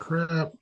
Crap.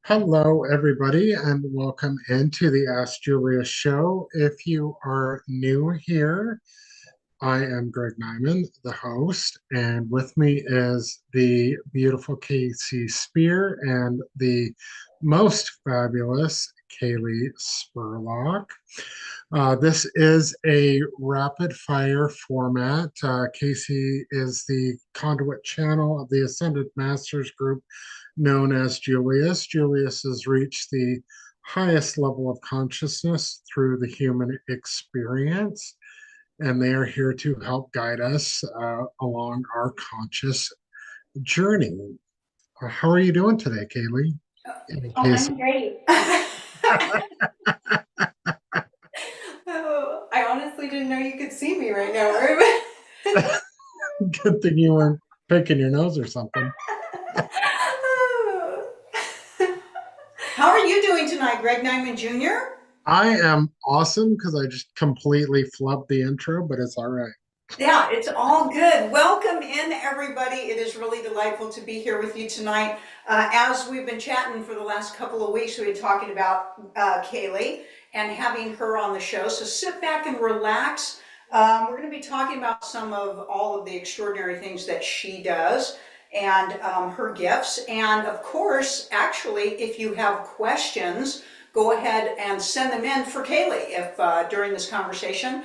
Hello, everybody, and welcome into the Ask Julius Show. If you are new here, I am Greg Nyman, the host, and with me is the beautiful Kasey Speer and the most fabulous Kaylee Spurlock. This is a rapid fire format. Kasey is the conduit channel of the Ascended Masters group known as Julius. Julius has reached the highest level of consciousness through the human experience, and they are here to help guide us along our conscious journey. How are you doing today, Kaylee? Oh, I'm great. Oh, I honestly didn't know you could see me right now, Ruben. Good thing you weren't picking your nose or something. How are you doing tonight, Greg Nyman Jr.? I am awesome because I just completely flubbed the intro, but it's all right. Yeah, it's all good. Welcome in, everybody. It is really delightful to be here with you tonight. As we've been chatting for the last couple of weeks, we've been talking about Kaylee and having her on the show. So sit back and relax. We're going to be talking about some of all of the extraordinary things that she does and her gifts. And of course, actually, if you have questions, go ahead and send them in for Kaylee if during this conversation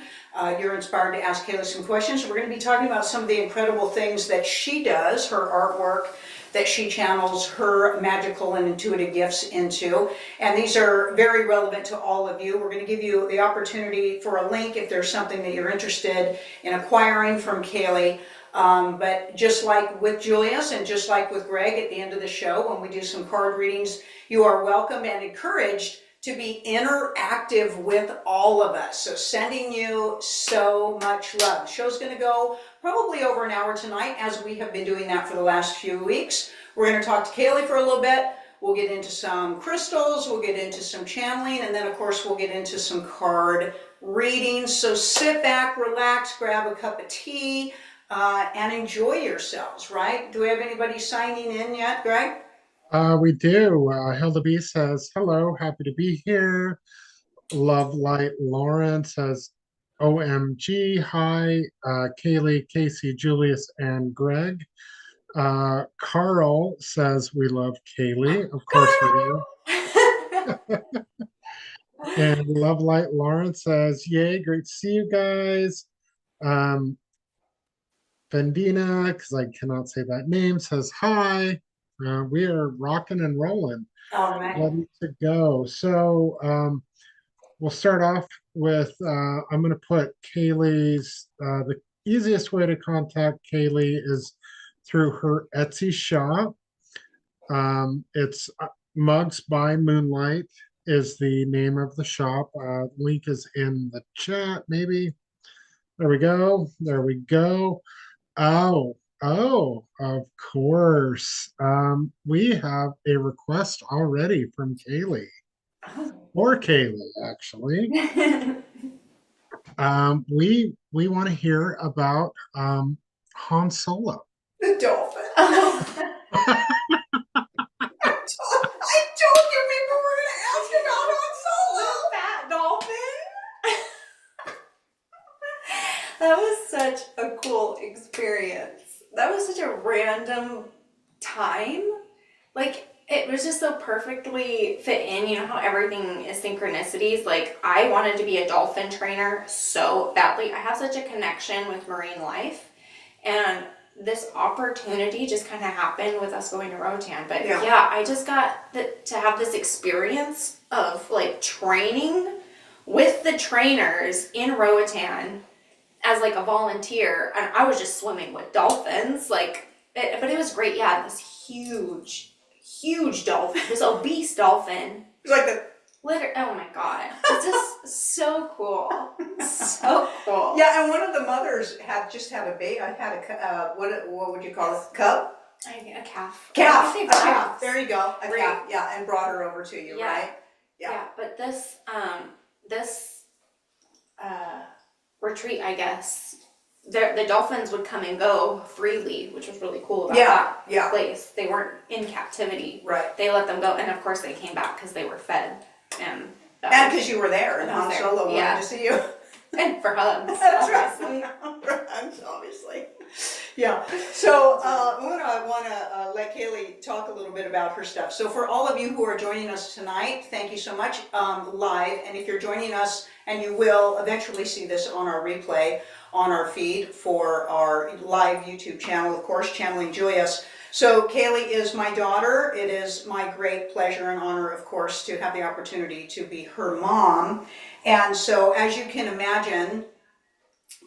you're inspired to ask Kayla some questions. We're going to be talking about some of the incredible things that she does, her artwork that she channels her magical and intuitive gifts into. And these are very relevant to all of you. We're going to give you the opportunity for a link if there's something that you're interested in acquiring from Kaylee. But just like with Julius and just like with Greg at the end of the show, when we do some card readings, you are welcome and encouraged to be interactive with all of us. So sending you so much love. The show's going to go probably over an hour tonight, as we have been doing that for the last few weeks. We're going to talk to Kaylee for a little bit. We'll get into some crystals, we'll get into some channeling, and then of course we'll get into some card readings. So sit back, relax, grab a cup of tea, and enjoy yourselves, right? Do we have anybody signing in yet, Greg? We do. Hilda B says, hello, happy to be here. Love Light Lauren says, OMG, hi, Kaylee, Kasey, Julius, and Greg. Carl says, we love Kaylee. Of course we do. And Love Light Lauren says, yay, great to see you guys. Um, Vendina, because I cannot say that name, says, hi. We are rocking and rolling, All right. ready to go. So, we'll start off with I'm going to put Kaylee's, the easiest way to contact Kaylee is through her Etsy shop. It's Mugs by Moonlight is the name of the shop. Link is in the chat, maybe. There we go. There we go. Oh, of course. We have a request already from Kaylee. or Kaylee, actually. We want to hear about Han Solo. The dolphin. I told you people were going to ask about Han Solo. The fat dolphin. That was such a cool experience. That was such a random time. Like, it was just so perfectly fit in. You know how everything is synchronicities? Like, I wanted to be a dolphin trainer so badly. I have such a connection with marine life. And this opportunity just kind of happened with us going to Rotan. But yeah, I just got to have this experience of like training with the trainers in Roatan as like a volunteer, and I was just swimming with dolphins, but it was great. Yeah, this huge dolphin, this obese dolphin. It's like the Oh my god, it's just so cool, so cool. Yeah, and one of the mothers had a baby. I had what would you call it? Cub? A calf. Calf. I A think calf. There you go. A Great. calf. Yeah, and brought her over to you, Yeah. right? Yeah, but this retreat, I guess, the dolphins would come and go freely, which was really cool about that place. They weren't in captivity. Right. They let them go, and of course they came back because they were fed, and because you were there, and Han Solo wanted to see you. And for hugs, That's obviously. right. For hugs, obviously. Yeah. So I want to let Kaylee talk a little bit about her stuff. So for all of you who are joining us tonight, thank you so much live. And if you're joining us, and you will eventually see this on our replay on our feed for our live YouTube channel, of course, Channeling Julius. So Kaylee is my daughter. It is my great pleasure and honor, of course, to have the opportunity to be her mom. And so, as you can imagine,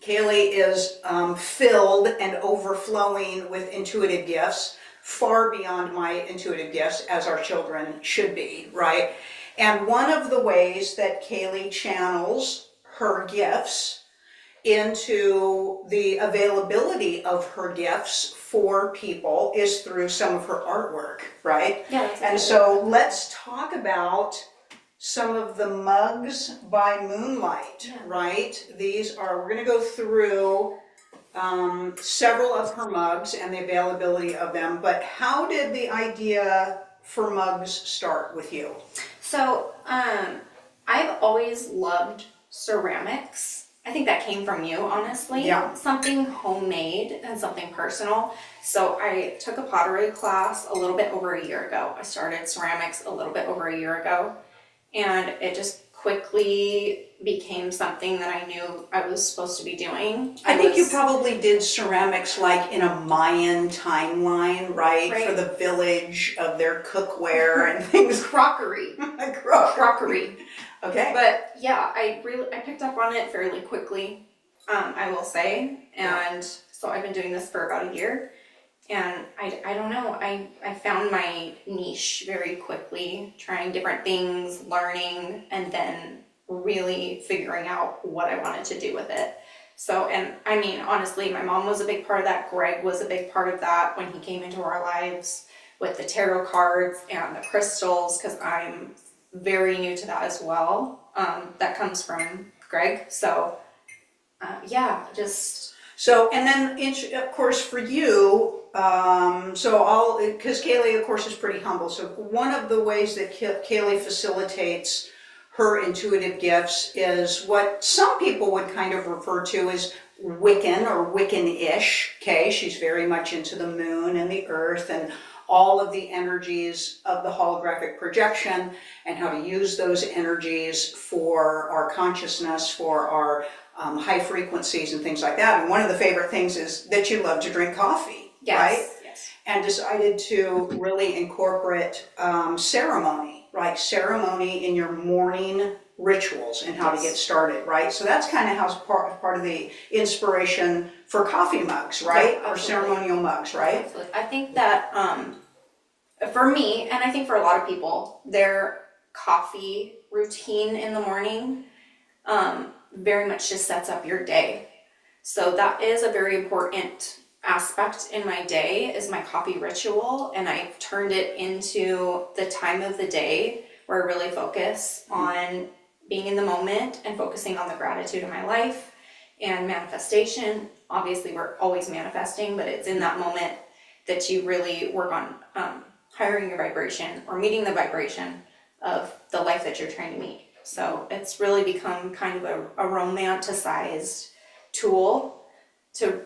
Kaylee is filled and overflowing with intuitive gifts, far beyond my intuitive gifts, as our children should be, right? And one of the ways that Kaylee channels her gifts into the availability of her gifts for people is through some of her artwork, right? Yeah. And so let's talk about some of the mugs by moonlight, right? We're going to go through several of her mugs and the availability of them, but how did the idea for mugs start with you? So, I've always loved ceramics. I think that came from you, honestly. Yeah. Something homemade and something personal. So I took a pottery class a little bit over a year ago. I started ceramics a little bit over a year ago. And it just quickly became something that I knew I was supposed to be doing. I think you probably did ceramics like in a Mayan timeline, right? For the village of their cookware and things. Crockery. Crockery. Okay. But yeah, I picked up on it fairly quickly, I will say. And so I've been doing this for about a year. And I don't know, I found my niche very quickly, trying different things, learning, and then really figuring out what I wanted to do with it. So, and I mean, honestly, my mom was a big part of that. Greg was a big part of that when he came into our lives with the tarot cards and the crystals, because I'm very new to that as well. That comes from Greg. So, So, and then, of course, for you, because Kaylee, of course, is pretty humble. So one of the ways that Kaylee facilitates her intuitive gifts is what some people would kind of refer to as Wiccan or Wiccan-ish. Okay, she's very much into the moon and the earth and all of the energies of the holographic projection and how to use those energies for our consciousness, for our high frequencies and things like that. And one of the favorite things is that you love to drink coffee, right? Yes. And decided to really incorporate ceremony, right? Ceremony in your morning rituals and how to get started, right? So that's kind of how part of the inspiration for coffee mugs, right? Yeah, or ceremonial mugs, right? Absolutely. I think that for me, and I think for a lot of people, their coffee routine in the morning very much just sets up your day. So that is a very important aspect in my day, is my coffee ritual, and I've turned it into the time of the day where I really focus on being in the moment and focusing on the gratitude in my life and manifestation. Obviously, we're always manifesting, but it's in that moment that you really work on hiring your vibration or meeting the vibration of the life that you're trying to meet. So it's really become kind of a romanticized tool to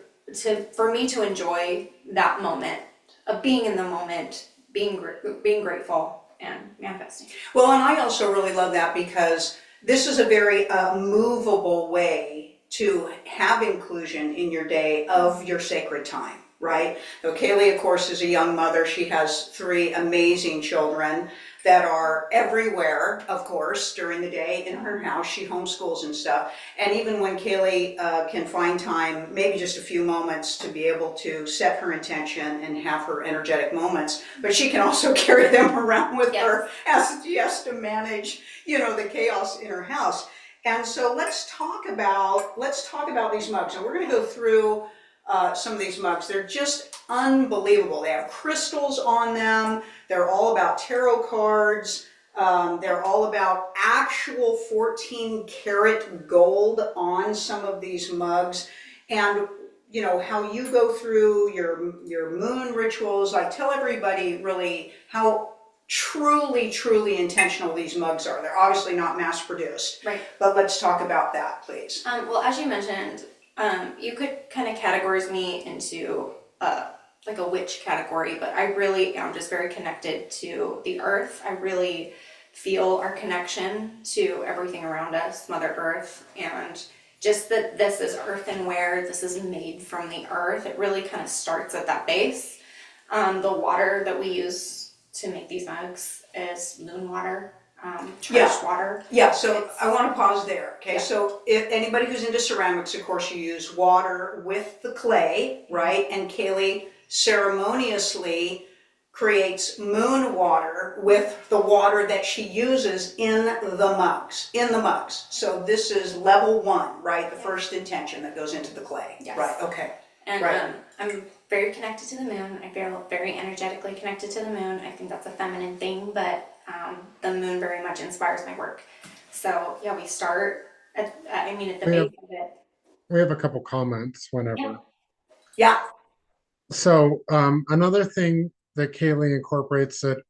for me to enjoy that moment of being in the moment, being grateful and manifesting. Well, and I also really love that because this is a very movable way to have inclusion in your day of your sacred time, right? So Kaylee, of course, is a young mother. She has 3 amazing children that are everywhere, of course, during the day in her house. She homeschools and stuff. And even when Kaylee can find time, maybe just a few moments to be able to set her intention and have her energetic moments, but she can also carry them around with her as she has to manage, the chaos in her house. And so let's talk about these mugs. And we're going to go through some of these mugs. They're just unbelievable. They have crystals on them. They're all about tarot cards. They're all about actual 14 karat gold on some of these mugs. And how you go through your moon rituals. Like, tell everybody really how truly intentional these mugs are. They're obviously not mass produced. Right. But let's talk about that, please. Well, as you mentioned, you could kind of categorize me into like a witch category, but I really am just very connected to the earth. I really feel our connection to everything around us, Mother Earth, and just that this is earthenware, this is made from the earth. It really kind of starts at that base. The water that we use to make these mugs is moon water. Charged water. Yeah, so I want to pause there. Okay, so if anybody who's into ceramics, of course, you use water with the clay, right? And Kaylee ceremoniously creates moon water with the water that she uses in the mugs. So this is level 1, right? The first intention that goes into the clay. Yes. Right. Okay. And right. I'm very connected to the moon. I feel very energetically connected to the moon. I think that's a feminine thing, but the moon very much inspires my work. So yeah, we start at the base of it. We have a couple comments whenever. Yeah. So another thing that Kaylee incorporates that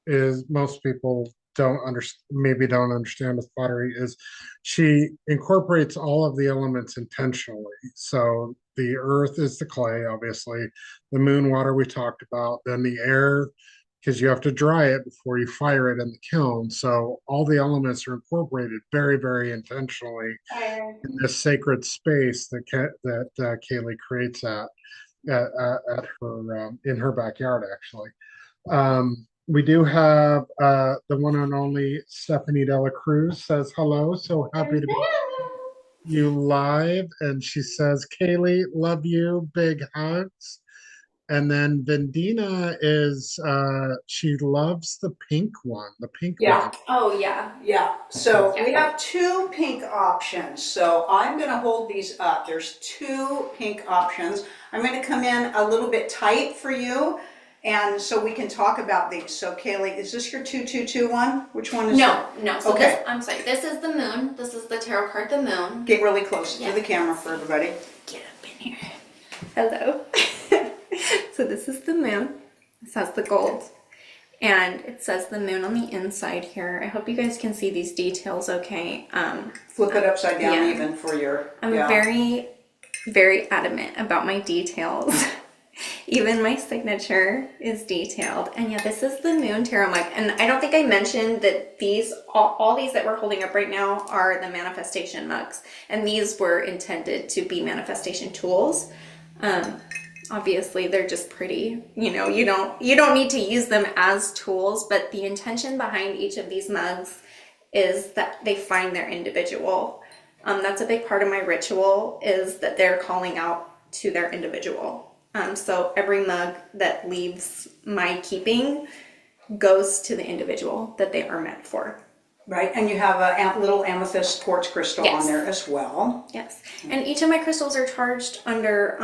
is most people don't understand with pottery is she incorporates all of the elements intentionally. So the earth is the clay, obviously, the moon water we talked about, then the air, because you have to dry it before you fire it in the kiln. So all the elements are incorporated very, very intentionally in this sacred space that Kaylee creates at her in her backyard, actually. We do have the one and only Stephanie Dela Cruz says hello. So happy to be you live. And she says, Kaylee, love you, big hugs. And then Vendina is she loves the pink one, the pink one. Oh yeah. Yeah. So we have 2 pink options. So I'm going to hold these up. There's 2 pink options. I'm going to come in a little bit tight for you. And so we can talk about these. So Kaylee, is this your 222 one? Which one is No. So okay. I'm sorry. This is the moon. This is the tarot card, the moon. Get really close to the camera for everybody. Get up in here. Hello. So this is the moon. This has the gold. And it says the moon on the inside here. I hope you guys can see these details okay. Flip it upside down even for your... I'm very, very adamant about my details. Even my signature is detailed. And yeah, this is the moon tarot mug. And I don't think I mentioned that these, all these that we're holding up right now are the manifestation mugs. And these were intended to be manifestation tools. Obviously they're just pretty, you don't need to use them as tools, but the intention behind each of these mugs is that they find their individual. That's a big part of my ritual, is that they're calling out to their individual. So every mug that leaves my keeping goes to the individual that they are meant for. Right, and you have a little amethyst quartz crystal on there as well. Yes, and each of my crystals are charged under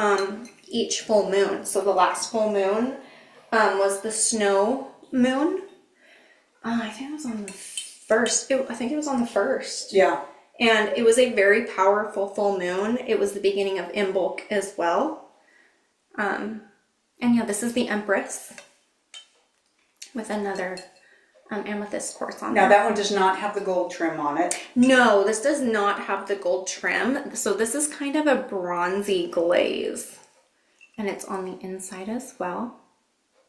each full moon. So the last full moon was the snow moon. I think it was on the first. I think it was on the first. Yeah. And it was a very powerful full moon. It was the beginning of Imbolc as well. And yeah, this is the Empress with another amethyst quartz on Now there. that one does not have the gold trim on it. No, this does not have the gold trim. So this is kind of a bronzy glaze. And it's on the inside as well.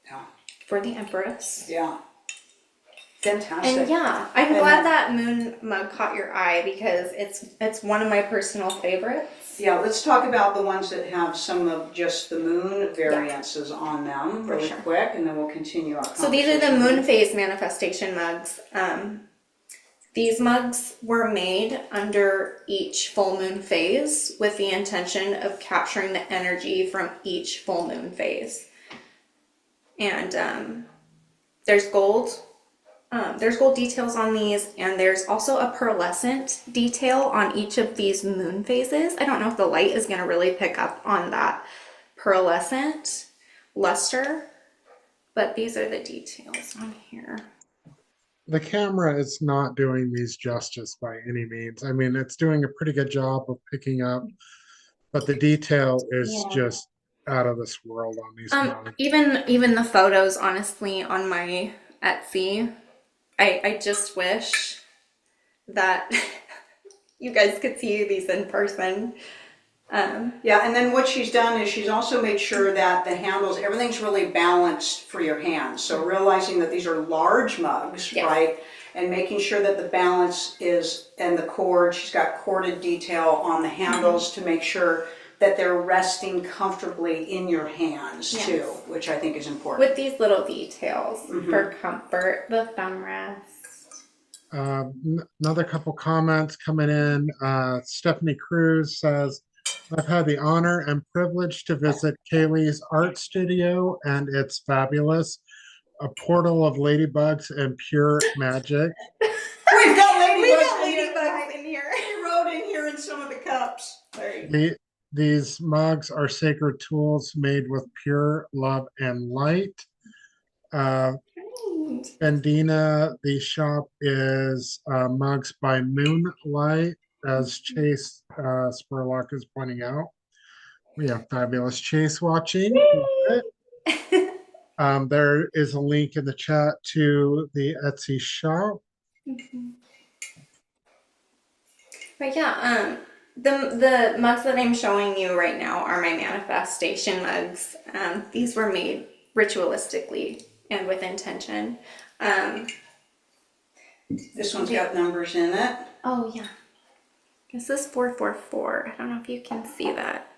Yeah. For the Empress. Yeah. Fantastic. And yeah, I'm glad that moon mug caught your eye because it's one of my personal favorites. Yeah, let's talk about the ones that have some of just the moon variances on them really quick, and then we'll continue our conversation. So these are the moon phase manifestation mugs. These mugs were made under each full moon phase with the intention of capturing the energy from each full moon phase. And there's gold details on these, and there's also a pearlescent detail on each of these moon phases. I don't know if the light is going to really pick up on that pearlescent luster, but these are the details on here. The camera is not doing these justice by any means. I mean, it's doing a pretty good job of picking up, but the detail is just out of this world on these mugs. Even the photos, honestly, on my Etsy, I just wish that you guys could see these in person. Yeah, and then what she's done is she's also made sure that the handles, everything's really balanced for your hands. So realizing that these are large mugs, right? And making sure that the balance is, and the cord, she's got corded detail on the handles to make sure that they're resting comfortably in your hands too, which I think is important. With these little details for comfort, the thumb rest. Another couple comments coming in. Stephanie Cruz says, I've had the honor and privilege to visit Kaylee's art studio, and it's fabulous. A portal of ladybugs and pure magic. We've got ladybugs in here. She wrote in here in some of the cups. There These mugs are sacred tools made with pure love and light. Bendina, the shop is Mugs by Moonlight, as Chase Spurlock is pointing out. We have fabulous Chase watching. There is a link in the chat to the Etsy shop. But yeah, the mugs that I'm showing you right now are my manifestation mugs. These were made ritualistically and with intention. This one's got numbers in it. Oh yeah. This is 444. I don't know if you can see that.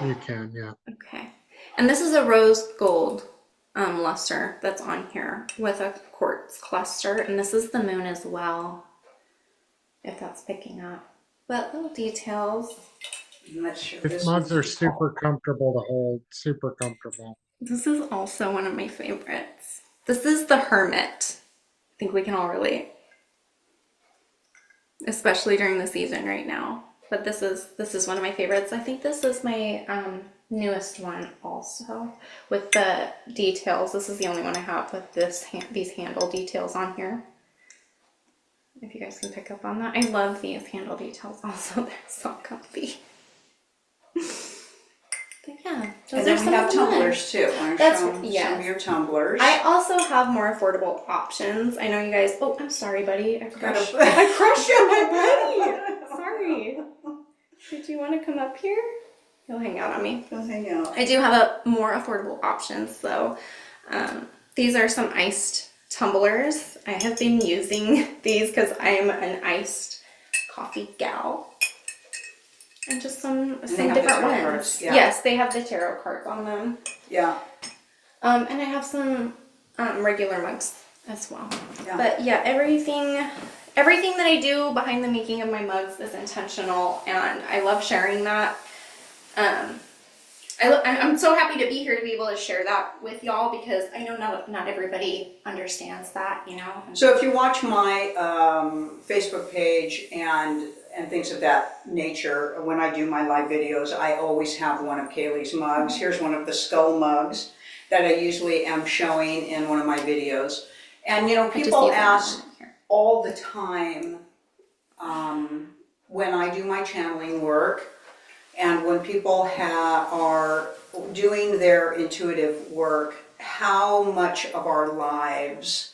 You can, yeah. Okay. And this is a rose gold luster that's on here with a quartz cluster. And this is the moon as well, if that's picking up. But little details. These mugs are super comfortable to hold, super comfortable. This is also one of my favorites. This is the Hermit. I think we can all relate, especially during the season right now. But this is one of my favorites. I think this is my newest one also with the details. This is the only one I have with these handle details on here. If you guys can pick up on that. I love these handle details also. They're so comfy. But yeah, and then we have tumblers too. That's some of your tumblers. I also have more affordable options. I know you guys. Oh, I'm sorry, buddy. I crushed you, my buddy. Sorry. Did you want to come up here? He'll hang out on me. He'll hang out. I do have more affordable options though. These are some iced tumblers. I have been using these because I'm an iced coffee gal. And just some different ones. Yeah. Yes, they have the tarot cards on them. Yeah. And I have some regular mugs as well. Yeah. But yeah, everything that I do behind the making of my mugs is intentional, and I love sharing that. I'm so happy to be here to be able to share that with y'all because I know not everybody understands that, you know. So if you watch my Facebook page and things of that nature, when I do my live videos, I always have one of Kaylee's mugs. Here's one of the skull mugs that I usually am showing in one of my videos. And you know, I just people use it ask here. all the time when I do my channeling work and when people are doing their intuitive work, how much of our lives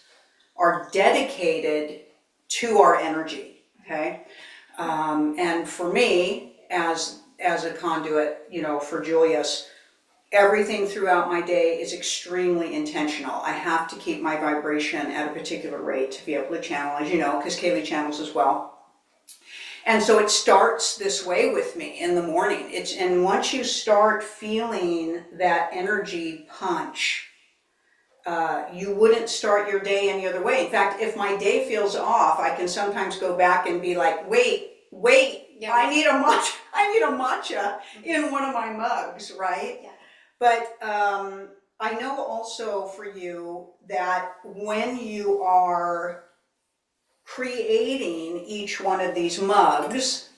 are dedicated to our energy, okay? And for me, as a conduit, you know, for Julius, everything throughout my day is extremely intentional. I have to keep my vibration at a particular rate to be able to channel, as you know, because Kaylee channels as well. And so it starts this way with me in the morning. And once you start feeling that energy punch, you wouldn't start your day any other way. In fact, if my day feels off, I can sometimes go back and be like, wait, Yeah. I need a matcha in one of my mugs, right? Yeah. But I know also for you that when you are creating each one of these mugs,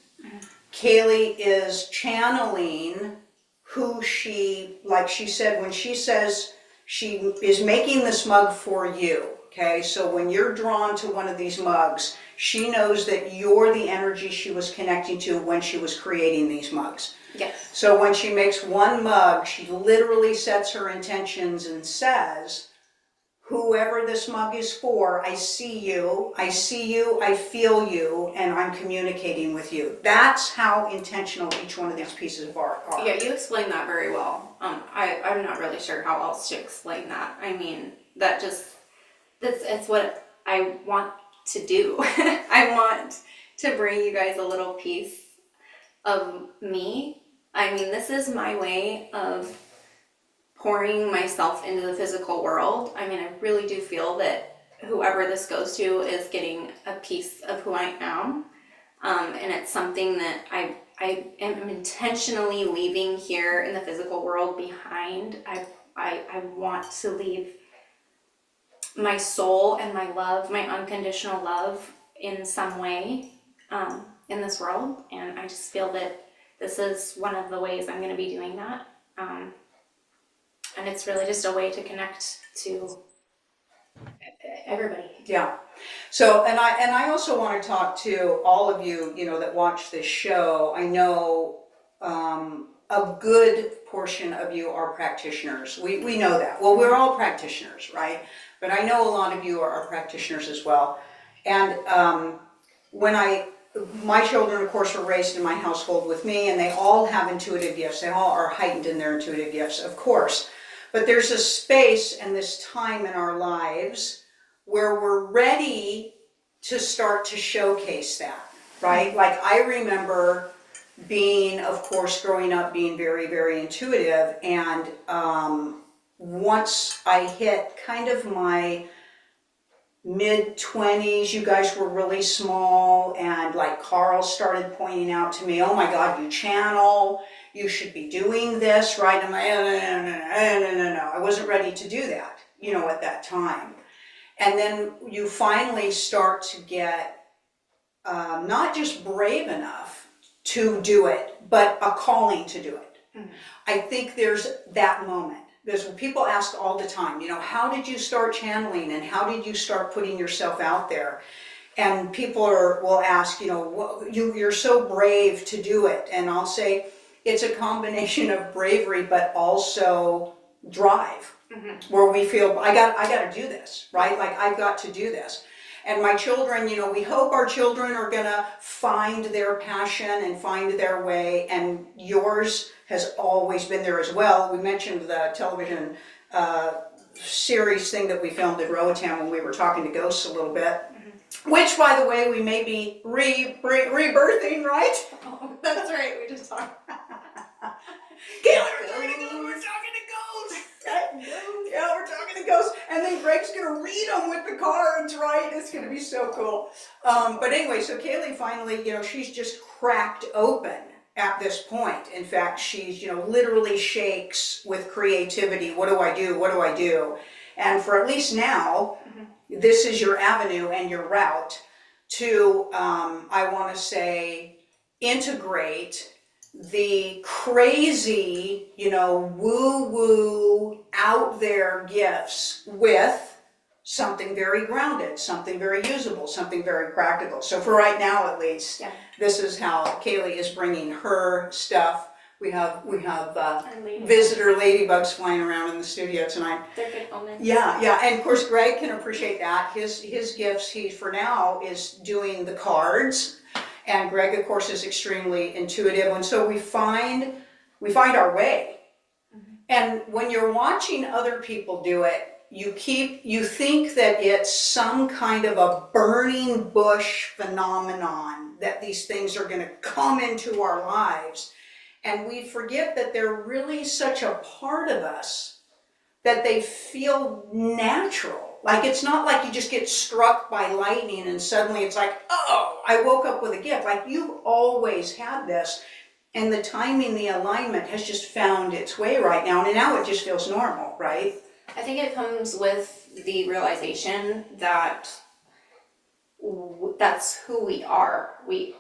Kaylee is channeling who she, like she said, when she says she is making this mug for you, okay? So when you're drawn to one of these mugs, she knows that you're the energy she was connecting to when she was creating these mugs. Yes. So when she makes one mug, she literally sets her intentions and says, whoever this mug is for, I see you, I feel you, and I'm communicating with you. That's how intentional each one of these pieces of art are. Yeah, you explained that very well. I'm not really sure how else to explain that. I mean, it's what I want to do. I want to bring you guys a little piece of me. I mean, this is my way of pouring myself into the physical world. I mean, I really do feel that whoever this goes to is getting a piece of who I am. And it's something that I am intentionally leaving here in the physical world behind. I want to leave my soul and my love, my unconditional love in some way in this world. And I just feel that this is one of the ways I'm going to be doing that. And it's really just a way to connect to everybody. Yeah. So, and I also want to talk to all of you, you know, that watch this show. I know a good portion of you are practitioners. We know that. Well, we're all practitioners, right? But I know a lot of you are practitioners as well. And my children, of course, were raised in my household with me, and they all have intuitive gifts. They all are heightened in their intuitive gifts, of course. But there's a space and this time in our lives where we're ready to start to showcase that, right? Like I remember being, of course, growing up being very, very intuitive. And once I hit kind of my mid-20s, you guys were really small, and like Carl started pointing out to me, oh my God, you channel, you should be doing this, right? I'm like, no. I wasn't ready to do that, you know, at that time. And then you finally start to get not just brave enough to do it, but a calling to do it. Mm-hmm. I think there's that moment. Because when people ask all the time, you know, how did you start channeling and how did you start putting yourself out there? And people will ask, you know, you're so brave to do it. And I'll say it's a combination of bravery, but also drive, where we feel, I got to do this, right? Like I've got to do this. And my children, you know, we hope our children are going to find their passion and find their way. And yours has always been there as well. We mentioned the television series thing that we filmed at Roatan when we were talking to ghosts a little bit. Which, by the way, we may be rebirthing, right? Oh, that's right. We just talked. Kayla, we're talking to ghosts. Yeah, we're talking to ghosts. And then Greg's going to read them with the cards, right? It's going to be so cool. But anyway, so Kaylee finally, you know, she's just cracked open at this point. In fact, she's, you know, literally shakes with creativity. What do I do? What do I do? And for at least now, this is your avenue and your route to, I want to say, integrate the crazy, you know, woo-woo, out there gifts with something very grounded, something very usable, something very practical. So for right now, at least, Yeah. this is how Kaylee is bringing her stuff. We have Ladybug. visitor ladybugs flying around in the studio tonight. They're good omens. Yeah, and of course Greg can appreciate that. His gifts, he for now is doing the cards, and Greg of course is extremely intuitive, and so we find our way. And when you're watching other people do it, you think that it's some kind of a burning bush phenomenon, that these things are going to come into our lives. And we forget that they're really such a part of us that they feel natural. Like it's not like you just get struck by lightning and suddenly it's like, oh, I woke up with a gift. Like you've always had this. And the timing, the alignment has just found its way right now. And now it just feels normal, right? I think it comes with the realization that that's who we are. We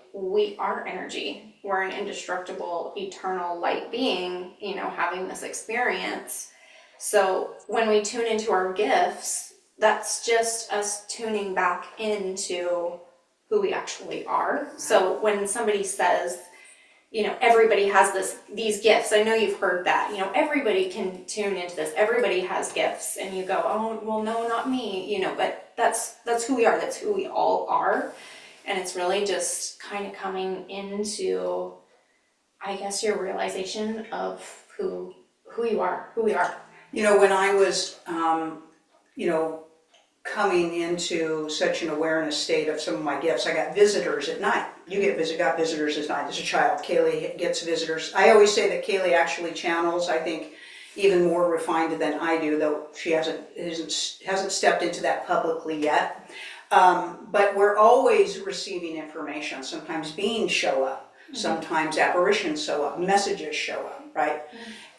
are energy. We're an indestructible, eternal light being, having this experience. So when we tune into our gifts, that's just us tuning back into who we actually are. So when somebody says, everybody has these gifts. I know you've heard that, everybody can tune into this. Everybody has gifts. And you go, oh, well, no, not me, but that's who we are. That's who we all are. And it's really just kind of coming into, I guess, your realization of who you are, who we are. When I was, coming into such an awareness state of some of my gifts, I got visitors at night. Got visitors at night as a child. Kaylee gets visitors. I always say that Kaylee actually channels, I think, even more refined than I do, though she hasn't stepped into that publicly yet. But we're always receiving information. Sometimes beings show up. Sometimes apparitions show up. Messages show up, right?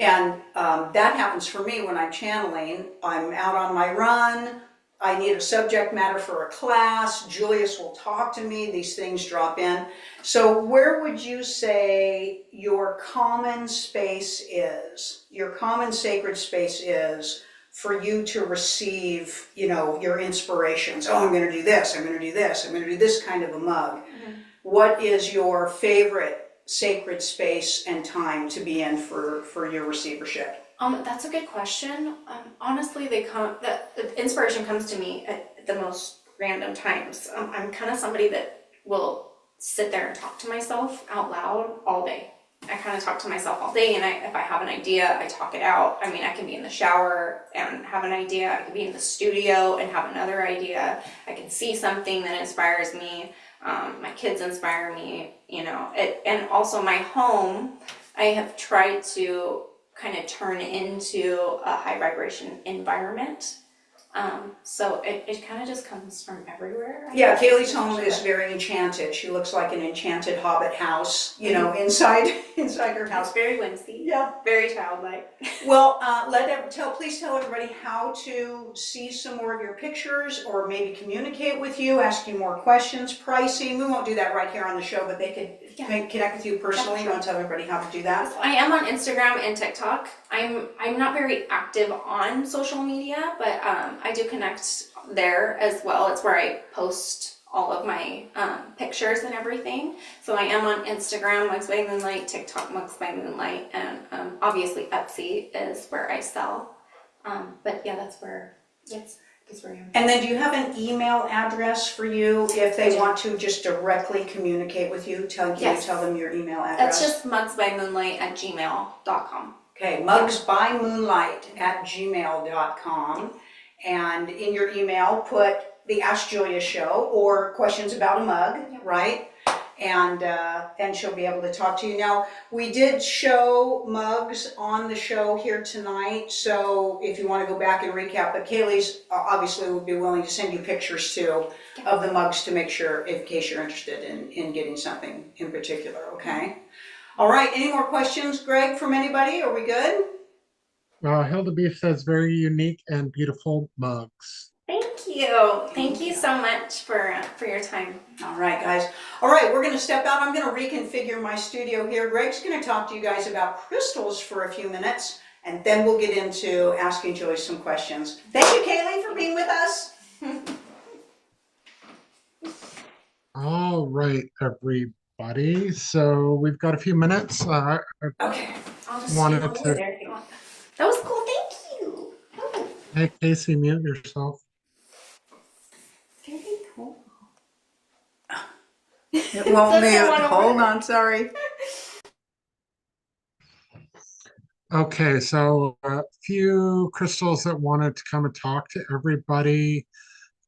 And that happens for me when I'm channeling. I'm out on my run. I need a subject matter for a class. Julius will talk to me. These things drop in. So where would you say your common space is? Your common sacred space is for you to receive, your inspirations. Oh, I'm going to do this. I'm going to do this. I'm going to do this kind of a mug. What is your favorite sacred space and time to be in for your receivership? That's a good question. Honestly, the inspiration comes to me at the most random times. I'm kind of somebody that will sit there and talk to myself out loud all day. I kind of talk to myself all day, and if I have an idea, I talk it out. I mean, I can be in the shower and have an idea. I can be in the studio and have another idea. I can see something that inspires me. My kids inspire me, and also my home, I have tried to kind of turn into a high vibration environment. So it kind of just comes from everywhere. Yeah, Kaylee's home is very enchanted. She looks like an enchanted hobbit house, inside her house. It's very whimsy. Yeah. Very childlike. Well, please tell everybody how to see some more of your pictures, or maybe communicate with you, ask you more questions, pricing. We won't do that right here on the show, but they could connect with you personally. You want to tell everybody how to do that? I am on Instagram and TikTok. I'm not very active on social media, but I do connect there as well. It's where I post all of my pictures and everything. So I am on Instagram, Mugs by Moonlight, TikTok, Mugs by Moonlight, and obviously Etsy is where I sell. But yeah, that's where I am. And then do you have an email address for you if they want to just directly communicate with you? Can you tell them your email address? That's just mugsbymoonlight@gmail.com. Okay, mugsbymoonlight@gmail.com. And in your email, put the Ask Julius Show or questions about a mug, right? And she'll be able to talk to you. Now, we did show mugs on the show here tonight, so if you want to go back and recap, but Kaylee's obviously would be willing to send you pictures too of the mugs to make sure, in case you're interested in getting something in particular, okay? All right, any more questions, Greg, from anybody? Are we good? Hilda Beef says very unique and beautiful mugs. Thank you. Thank you so much for your time. All right, guys. All right, we're going to step out. I'm going to reconfigure my studio here. Greg's going to talk to you guys about crystals for a few minutes, and then we'll get into asking Julie some questions. Thank you, Kaylee, for being with us. All right, everybody. So we've got a few minutes. I Okay, I'll just scoot wanted over to, there if you want. That was cool. Thank you. Oh, hey, Kasey, mute yourself. very cool. It won't Doesn't mute. want to Hold work. on, sorry. Okay, so a few crystals that wanted to come and talk to everybody.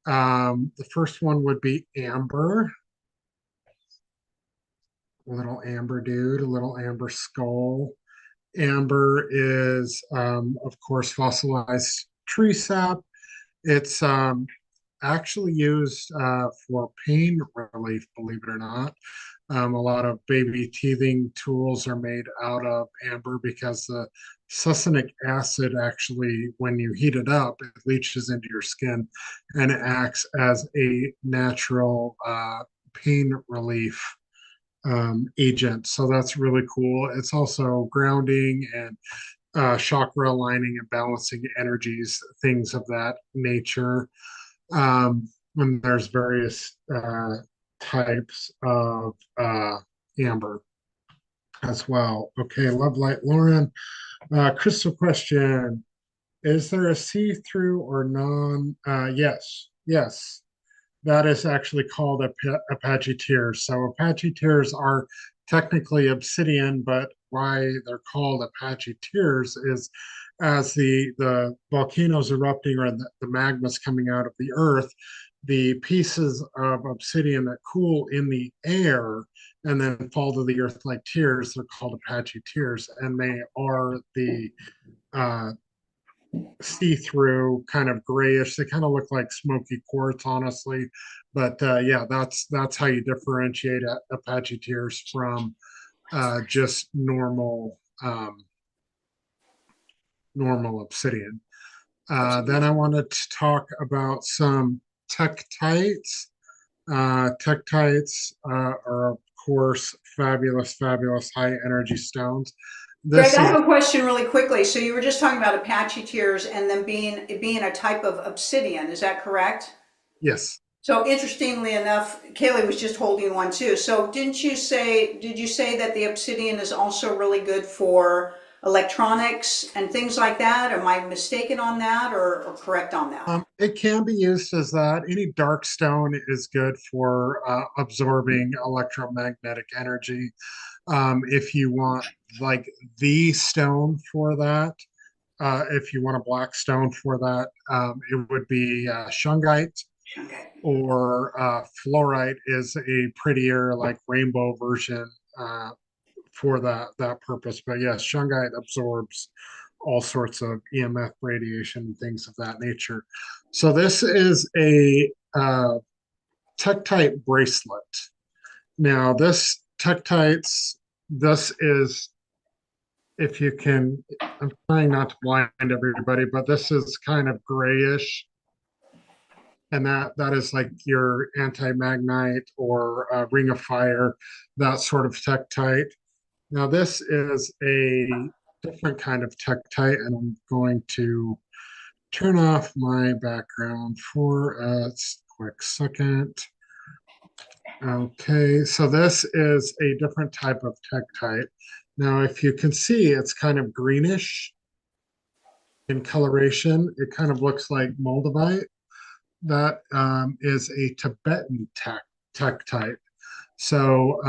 The first one would be amber, a little amber dude, a little amber skull. Amber is, of course, fossilized tree sap. It's actually used for pain relief, believe it or not. A lot of baby teething tools are made out of amber because the succinic acid actually, when you heat it up, it leaches into your skin and it acts as a natural pain relief agent. So that's really cool. It's also grounding and chakra aligning and balancing energies, things of that nature. And there's various types of amber as well. Okay, Love Light Lauren. Crystal question. Is there a see-through or non? Yes, yes. That is actually called Apache tears. So Apache tears are technically obsidian, but why they're called Apache tears is as the volcanoes erupting or the magma's coming out of the earth, the pieces of obsidian that cool in the air and then fall to the earth like tears, they're called Apache tears, and they are the uh, see-through, kind of grayish. They kind of look like smoky quartz, honestly. But yeah, that's how you differentiate Apache tears from just normal obsidian. Then I wanted to talk about some tektites. Tektites are, of course, fabulous, fabulous high energy stones. Greg, This I is, have a question really quickly. So you were just talking about Apache tears and them being a type of obsidian. Is that correct? yes. So interestingly enough, Kaylee was just holding one too. So did you say that the obsidian is also really good for electronics and things like that? Am I mistaken on that or correct on that? It can be used as that. Any dark stone is good for absorbing electromagnetic energy. If you want like the stone for that, if you want a black stone for that, it would be shungite Okay. or fluorite is a prettier like rainbow version for that purpose. But yes, shungite absorbs all sorts of EMF radiation and things of that nature. So this is a Tektite bracelet. Now this Tektites, this is, if you can, I'm trying not to blind everybody, but this is kind of grayish, and that is like your anti-magnite or ring of fire, that sort of Tektite. Now, this is a different kind of Tektite, and I'm going to turn off my background for a quick second. Okay, so this is a different type of Tektite. Now, if you can see, it's kind of greenish in coloration. It kind of looks like moldavite. That is a Tibetan Tektite. So,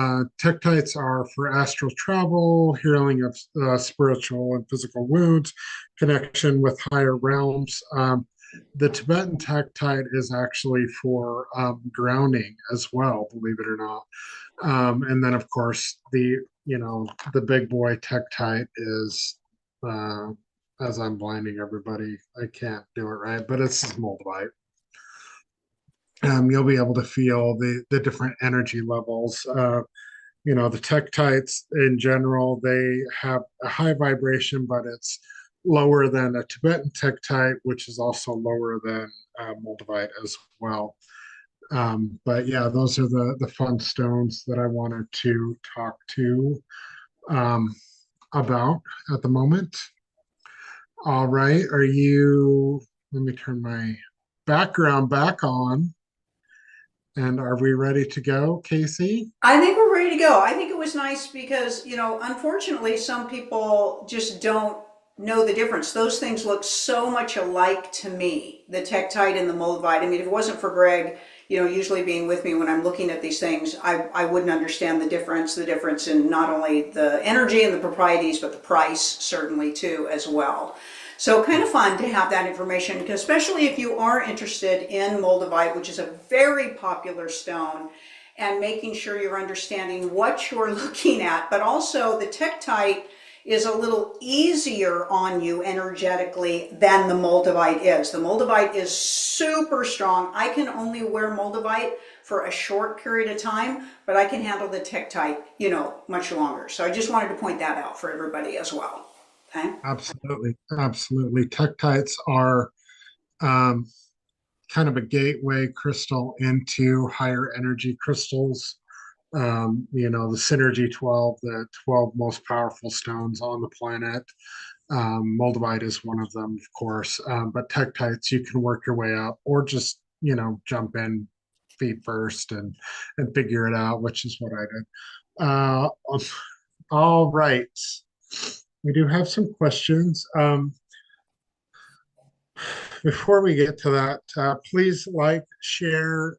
tektites are for astral travel, healing of spiritual and physical wounds, connection with higher realms. The Tibetan tektite is actually for grounding as well, believe it or not. And then, of course, the big boy tektite is, uh, as I'm blinding everybody, I can't do it right, but it's moldavite. You'll be able to feel the different energy levels. The tektites in general, they have a high vibration, but it's lower than a Tibetan tektite, which is also lower than moldavite as well. But yeah, those are the fun stones that I wanted to talk to um, about at the moment. All right, let me turn my background back on. And are we ready to go, Kasey? I think we're ready to go. I think it was nice because, unfortunately, some people just don't know the difference. Those things look so much alike to me, the Tektite and the Moldavite. I mean, if it wasn't for Greg, usually being with me when I'm looking at these things, I wouldn't understand the difference in not only the energy and the proprieties, but the price certainly too, as well. So kind of fun to have that information, especially if you are interested in Moldavite, which is a very popular stone, and making sure you're understanding what you're looking at. But also the Tektite is a little easier on you energetically than the Moldavite is. The Moldavite is super strong. I can only wear Moldavite for a short period of time, but I can handle the Tektite, much longer. So I just wanted to point that out for everybody as well. Okay. Absolutely. Absolutely. Tektites are um, kind of a gateway crystal into higher energy crystals. The Synergy 12, the 12 most powerful stones on the planet. Moldavite is one of them, of course. But Tektites, you can work your way up or just, jump in feet first and figure it out, which is what I did. All right. We do have some questions. Before we get to that, please like, share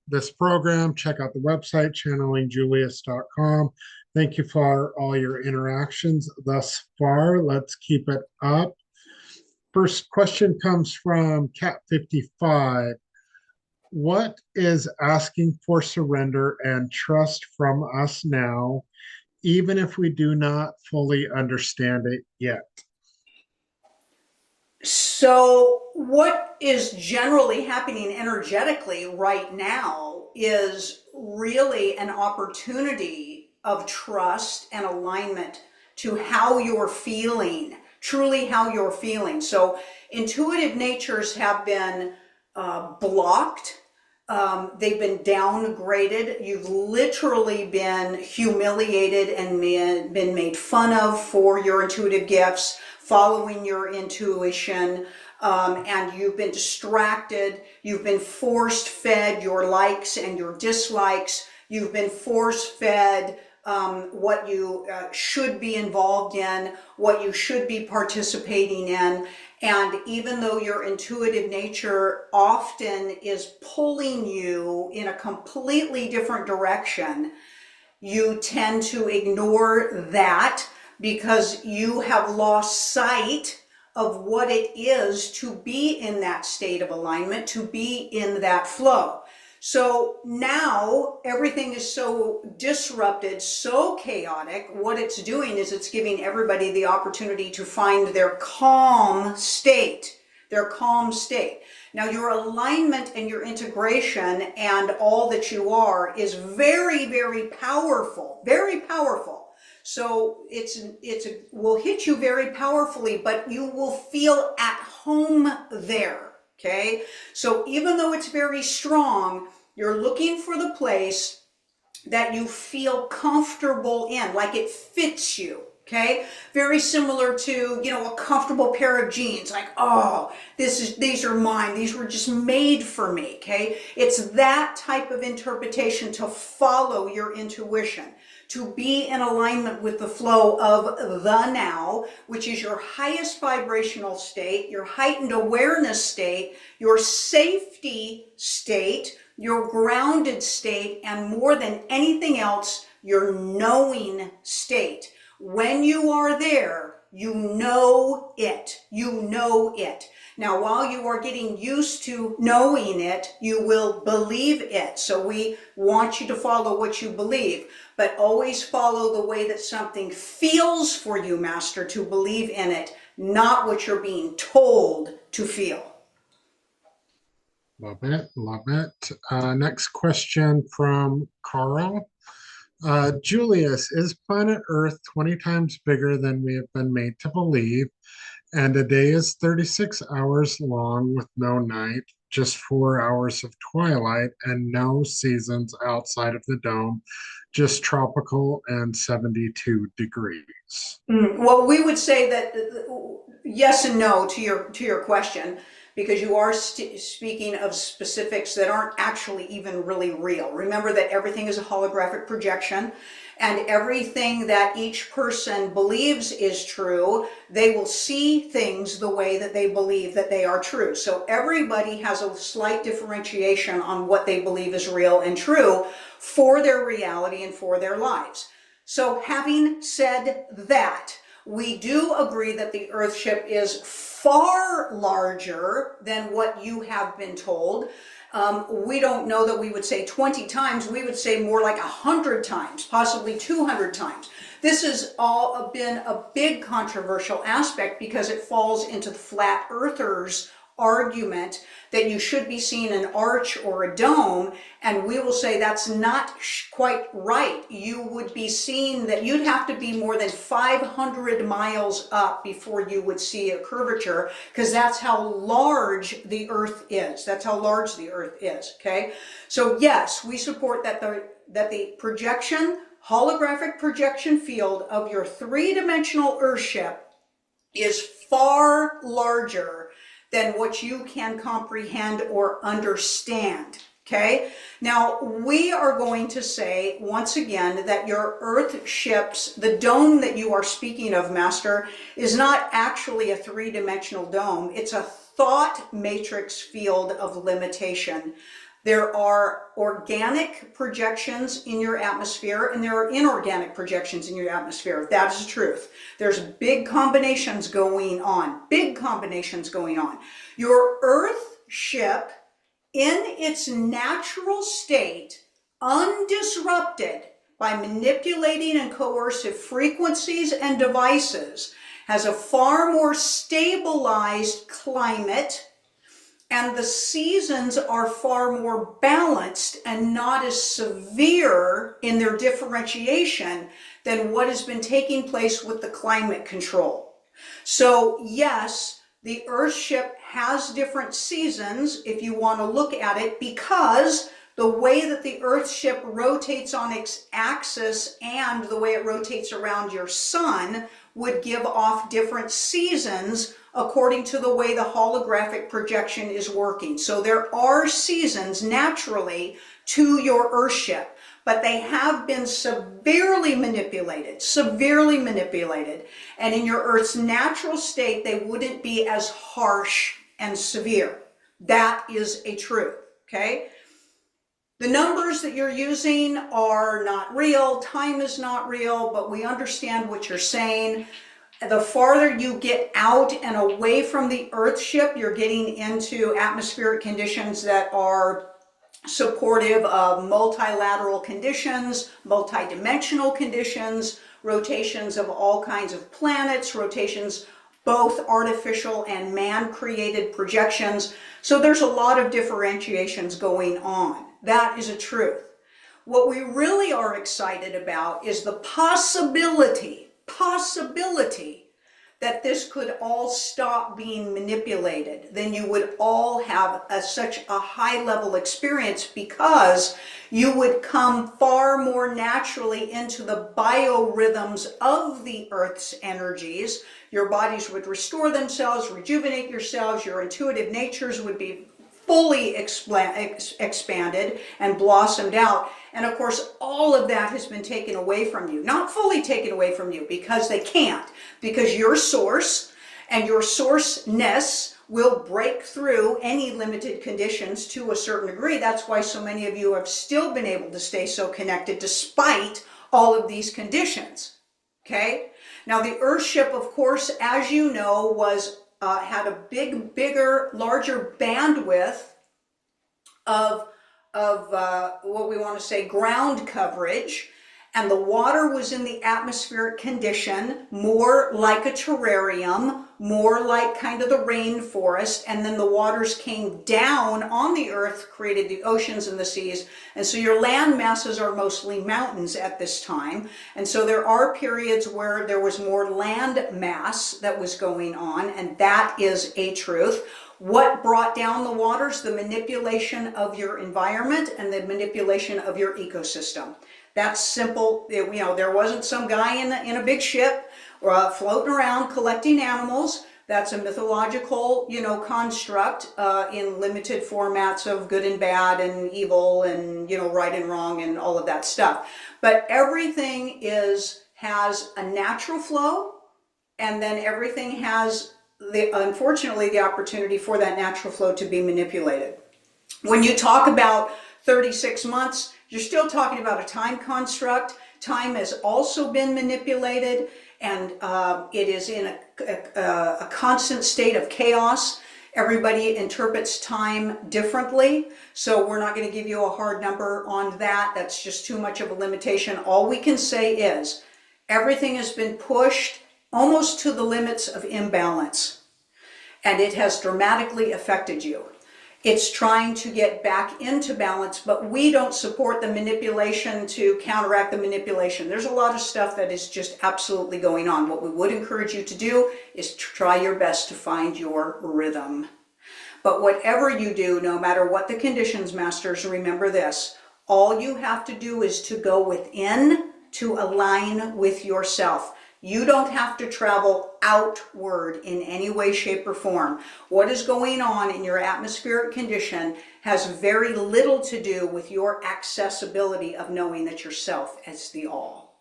this program. Check out the website, channelingjulius.com. Thank you for all your interactions thus far. Let's keep it up. First question comes from Cat55. What is asking for surrender and trust from us now, even if we do not fully understand it yet? So, what is generally happening energetically right now is really an opportunity of trust and alignment to how you're feeling, truly how you're feeling. So, intuitive natures have been blocked. They've been downgraded. You've literally been humiliated and been made fun of for your intuitive gifts, following your intuition, and you've been distracted. You've been force fed your likes and your dislikes. You've been force fed what you should be involved in, what you should be participating in. And even though your intuitive nature often is pulling you in a completely different direction, you tend to ignore that because you have lost sight of what it is to be in that state of alignment, to be in that flow. So now everything is so disrupted, so chaotic. What it's doing is it's giving everybody the opportunity to find their calm state, their calm state. Now your alignment and your integration and all that you are is very, very powerful, very powerful. So it will hit you very powerfully, but you will feel at home there. Okay. So even though it's very strong, you're looking for the place that you feel comfortable in, like it fits you. Okay, very similar to, a comfortable pair of jeans, like, oh, these are mine, these were just made for me. Okay, it's that type of interpretation, to follow your intuition, to be in alignment with the flow of the now, which is your highest vibrational state, your heightened awareness state, your safety state, your grounded state, and more than anything else, your knowing state. When you are there, you know it. You know it. Now, while you are getting used to knowing it, you will believe it. So we want you to follow what you believe, but always follow the way that something feels for you, Master, to believe in it, not what you're being told to feel. Love it. Love it. Next question from Carl. Julius, is planet Earth 20 times bigger than we have been made to believe? And a day is 36 hours long with no night, just 4 hours of twilight, and no seasons outside of the dome, just tropical and 72 degrees. Well, we would say that yes and no to your question. because you are speaking of specifics that aren't actually even really real. Remember that everything is a holographic projection, and everything that each person believes is true, they will see things the way that they believe that they are true. So everybody has a slight differentiation on what they believe is real and true for their reality and for their lives. So having said that, we do agree that the Earthship is far larger than what you have been told. We don't know that we would say 20 times. We would say more like 100 times, possibly 200 times. This has all been a big controversial aspect because it falls into the flat earthers argument that you should be seeing an arch or a dome, and we will say that's not quite right. You would be seeing that you'd have to be more than 500 miles up before you would see a curvature, because that's how large the Earth is. That's how large the Earth is, okay? So yes, we support that the projection, holographic projection field of your three-dimensional Earthship is far larger than what you can comprehend or understand, okay? Now, we are going to say, once again, that your Earthships, the dome that you are speaking of, Master, is not actually a three-dimensional dome. It's a thought matrix field of limitation. There are organic projections in your atmosphere, and there are inorganic projections in your atmosphere. That is the truth. There's big combinations going on, big combinations going on. Your Earthship, in its natural state, undisrupted by manipulating and coercive frequencies and devices, has a far more stabilized climate, and the seasons are far more balanced and not as severe in their differentiation than what has been taking place with the climate control. So yes, the Earthship has different seasons if you want to look at it, because the way that the Earthship rotates on its axis and the way it rotates around your sun would give off different seasons according to the way the holographic projection is working. So there are seasons naturally to your Earthship, but they have been severely manipulated. And in your Earth's natural state, they wouldn't be as harsh and severe. That is a truth, okay? The numbers that you're using are not real, time is not real, but we understand what you're saying. The farther you get out and away from the Earthship, you're getting into atmospheric conditions that are supportive of multilateral conditions, multidimensional conditions, rotations of all kinds of planets, rotations, both artificial and man-created projections. So there's a lot of differentiations going on. That is a truth. What we really are excited about is the possibility that this could all stop being manipulated. Then you would all have such a high level experience, because you would come far more naturally into the biorhythms of the Earth's energies. Your bodies would restore themselves, rejuvenate yourselves, your intuitive natures would be fully expanded and blossomed out. And of course, all of that has been taken away from you. Not fully taken away from you, because they can't. Because your source and your sourceness will break through any limited conditions to a certain degree. That's why so many of you have still been able to stay so connected despite all of these conditions. Okay? Now the Earthship, of course, as you know, was had a bigger, larger bandwidth of what we want to say ground coverage, and the water was in the atmospheric condition more like a terrarium, more like kind of the rainforest, and then the waters came down on the Earth, created the oceans and the seas, and so your land masses are mostly mountains at this time, and so there are periods where there was more land mass that was going on, and that is a truth. What brought down the waters? The manipulation of your environment and the manipulation of your ecosystem. That's simple. You know, there wasn't some guy in a big ship floating around collecting animals, That's a mythological, construct in limited formats of good and bad and evil and, right and wrong and all of that stuff. But everything has a natural flow, and then everything has unfortunately the opportunity for that natural flow to be manipulated. When you talk about 36 months, you're still talking about a time construct. Time has also been manipulated, and it is in a constant state of chaos. Everybody interprets time differently, so we're not going to give you a hard number on that. That's just too much of a limitation. All we can say is everything has been pushed almost to the limits of imbalance, and it has dramatically affected you. It's trying to get back into balance, but we don't support the manipulation to counteract the manipulation. There's a lot of stuff that is just absolutely going on. What we would encourage you to do is try your best to find your rhythm. But whatever you do, no matter what the conditions, masters, remember this: all you have to do is to go within to align with yourself. You don't have to travel outward in any way, shape, or form. What is going on in your atmospheric condition has very little to do with your accessibility of knowing that yourself as the all.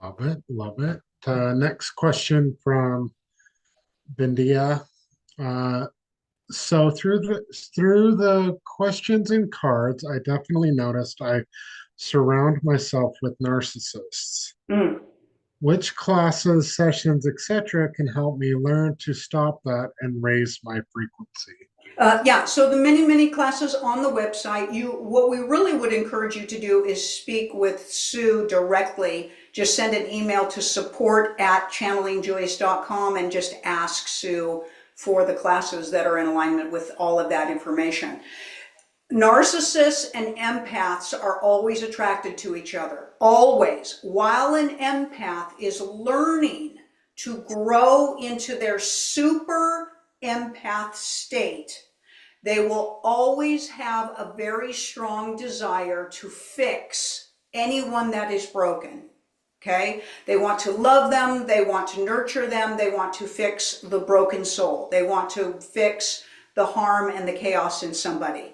Love it, love it. Next question from Bindia. So through the questions and cards, I definitely noticed I surround myself with narcissists. Which classes, sessions, etc., can help me learn to stop that and raise my frequency? Yeah, so the many classes on the website, what we really would encourage you to do is speak with Sue directly. Just send an email to support@channelingjulius.com and just ask Sue for the classes that are in alignment with all of that information. Narcissists and empaths are always attracted to each other, always. While an empath is learning to grow into their super empath state, they will always have a very strong desire to fix anyone that is broken. Okay? They want to love them, they want to nurture them, they want to fix the broken soul. They want to fix the harm and the chaos in somebody.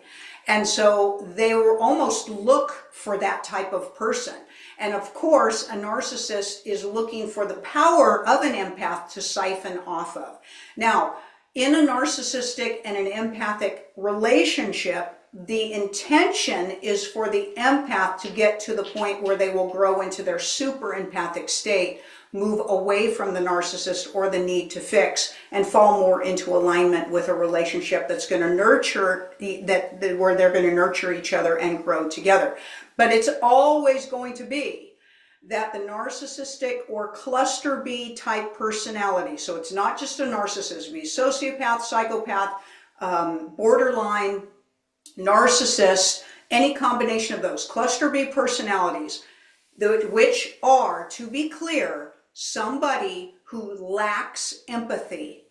And so they will almost look for that type of person. And of course, a narcissist is looking for the power of an empath to siphon off of. Now, in a narcissistic and an empathic relationship, the intention is for the empath to get to the point where they will grow into their super empathic state, move away from the narcissist or the need to fix, and fall more into alignment with a relationship that's going to nurture where they're going to nurture each other and grow together. But it's always going to be that the narcissistic or cluster B type personality, so it's not just a narcissist, it be sociopath, psychopath, borderline, narcissist, any combination of those cluster B personalities, which are, to be clear, somebody who lacks empathy,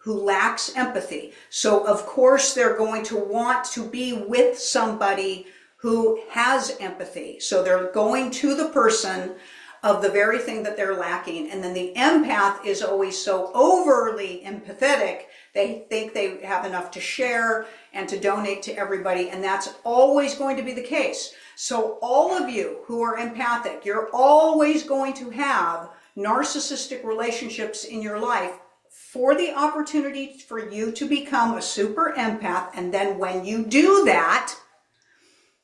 So of course they're going to want to be with somebody who has empathy. So they're going to the person of the very thing that they're lacking. And then the empath is always so overly empathetic, they think they have enough to share and to donate to everybody, and that's always going to be the case. So all of you who are empathic, you're always going to have narcissistic relationships in your life for the opportunity for you to become a super empath. And then when you do that,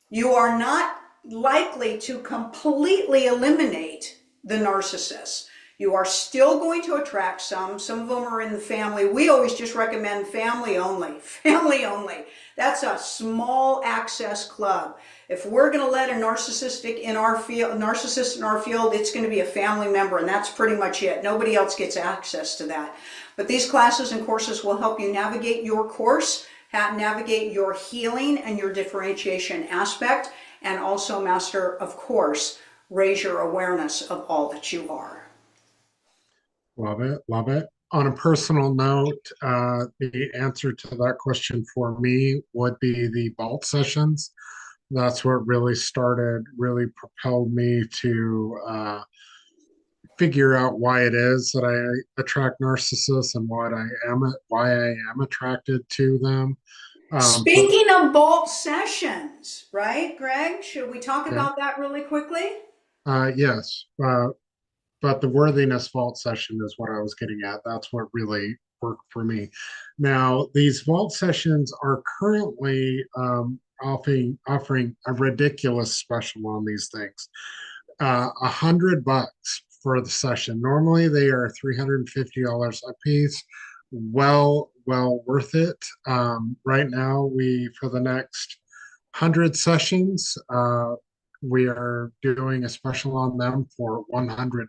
you are not likely to completely eliminate the narcissist. You are still going to attract some of them are in the family. We always just recommend family only, That's a small access club. If we're going to let a narcissist in our field, it's going to be a family member, and that's pretty much it. Nobody else gets access to that. But these classes and courses will help you navigate your course, navigate your healing and your differentiation aspect, and also, master, of course, raise your awareness of all that you are. Love it, love it. On a personal note, the answer to that question for me would be the vault sessions. That's what really propelled me to figure out why it is that I attract narcissists and why I am attracted to them. So Speaking of vault sessions, right, Greg? Should we talk okay, about that really quickly? yes, but the worthiness vault session is what I was getting at. That's what really worked for me. Now, these vault sessions are currently offering a ridiculous special on these things. $100 for the session. Normally they are $350 a piece. Well worth it. Right now, we for the next 100 sessions, we are doing a special on them for $100.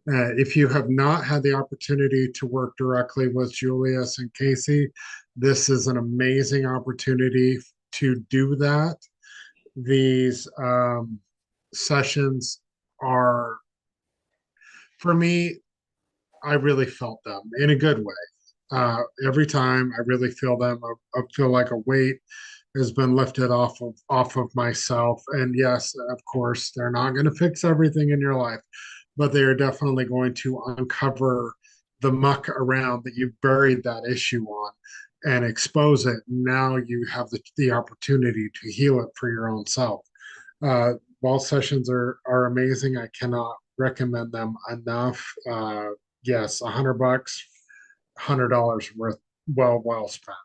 If you have not had the opportunity to work directly with Julius and Kasey, this is an amazing opportunity to do that. These sessions are, for me, I really felt them in a good way. Every time I really feel them, I feel like a weight has been lifted off of myself. And yes, of course, they're not going to fix everything in your life, but they are definitely going to uncover the muck around that you buried that issue on and expose it. Now you have the opportunity to heal it for your own self. Ball sessions are amazing. I cannot recommend them enough. Yes, $100, $100 worth well spent.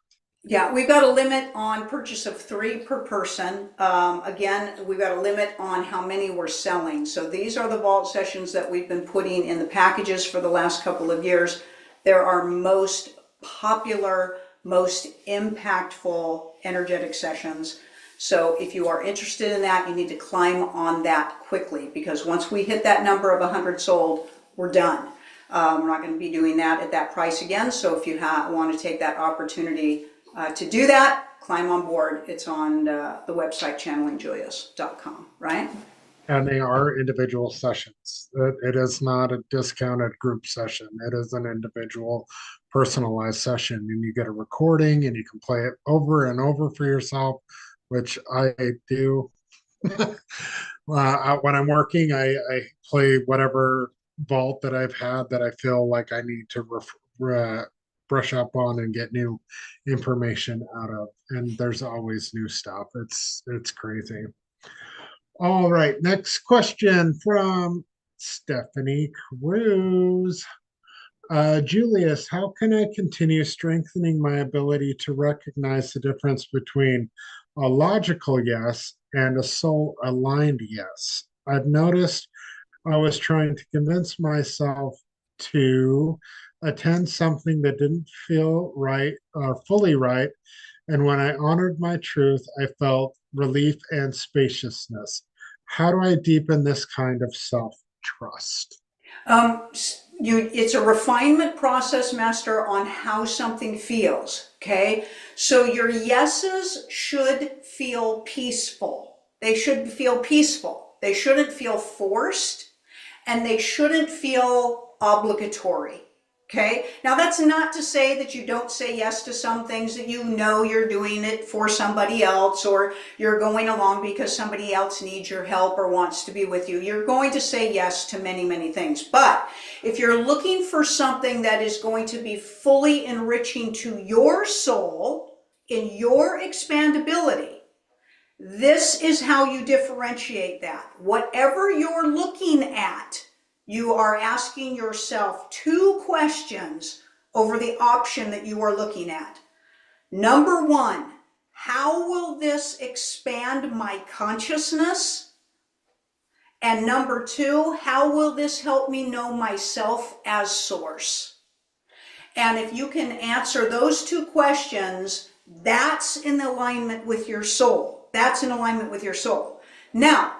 Yeah, we've got a limit on purchase of three per person. Again, we've got a limit on how many we're selling. So these are the vault sessions that we've been putting in the packages for the last couple of years. They're our most popular, most impactful energetic sessions. So if you are interested in that, you need to climb on that quickly, because once we hit that number of 100 sold, we're done. We're not going to be doing that at that price again. So if you want to take that opportunity to do that, climb on board. It's on the website channelingjulius.com, right? And they are individual sessions. It is not a discounted group session. It is an individual, personalized session, and you get a recording and you can play it over and over for yourself, which I do. When I'm working, I play whatever vault that I've had that I feel like I need to brush up on and get new information out of. And there's always new stuff. It's crazy. All right, next question from Stephanie Cruz. Julius, how can I continue strengthening my ability to recognize the difference between a logical yes and a soul aligned yes? I've noticed I was trying to convince myself to attend something that didn't feel right or fully right. And when I honored my truth, I felt relief and spaciousness. How do I deepen this kind of self trust? Um, it's a refinement process, master, on how something feels. Okay. So your yeses should feel peaceful. They should feel peaceful. They shouldn't feel forced, and they shouldn't feel obligatory. Okay. Now that's not to say that you don't say yes to some things that you know you're doing it for somebody else, or you're going along because somebody else needs your help or wants to be with you. You're going to say yes to many, many things. But if you're looking for something that is going to be fully enriching to your soul in your expandability, this is how you differentiate that. Whatever you're looking at, you are asking yourself two questions over the option that you are looking at. Number one, how will this expand my consciousness? And number two, how will this help me know myself as source? And if you can answer those two questions, that's in alignment with your soul. That's in alignment with your soul. Now,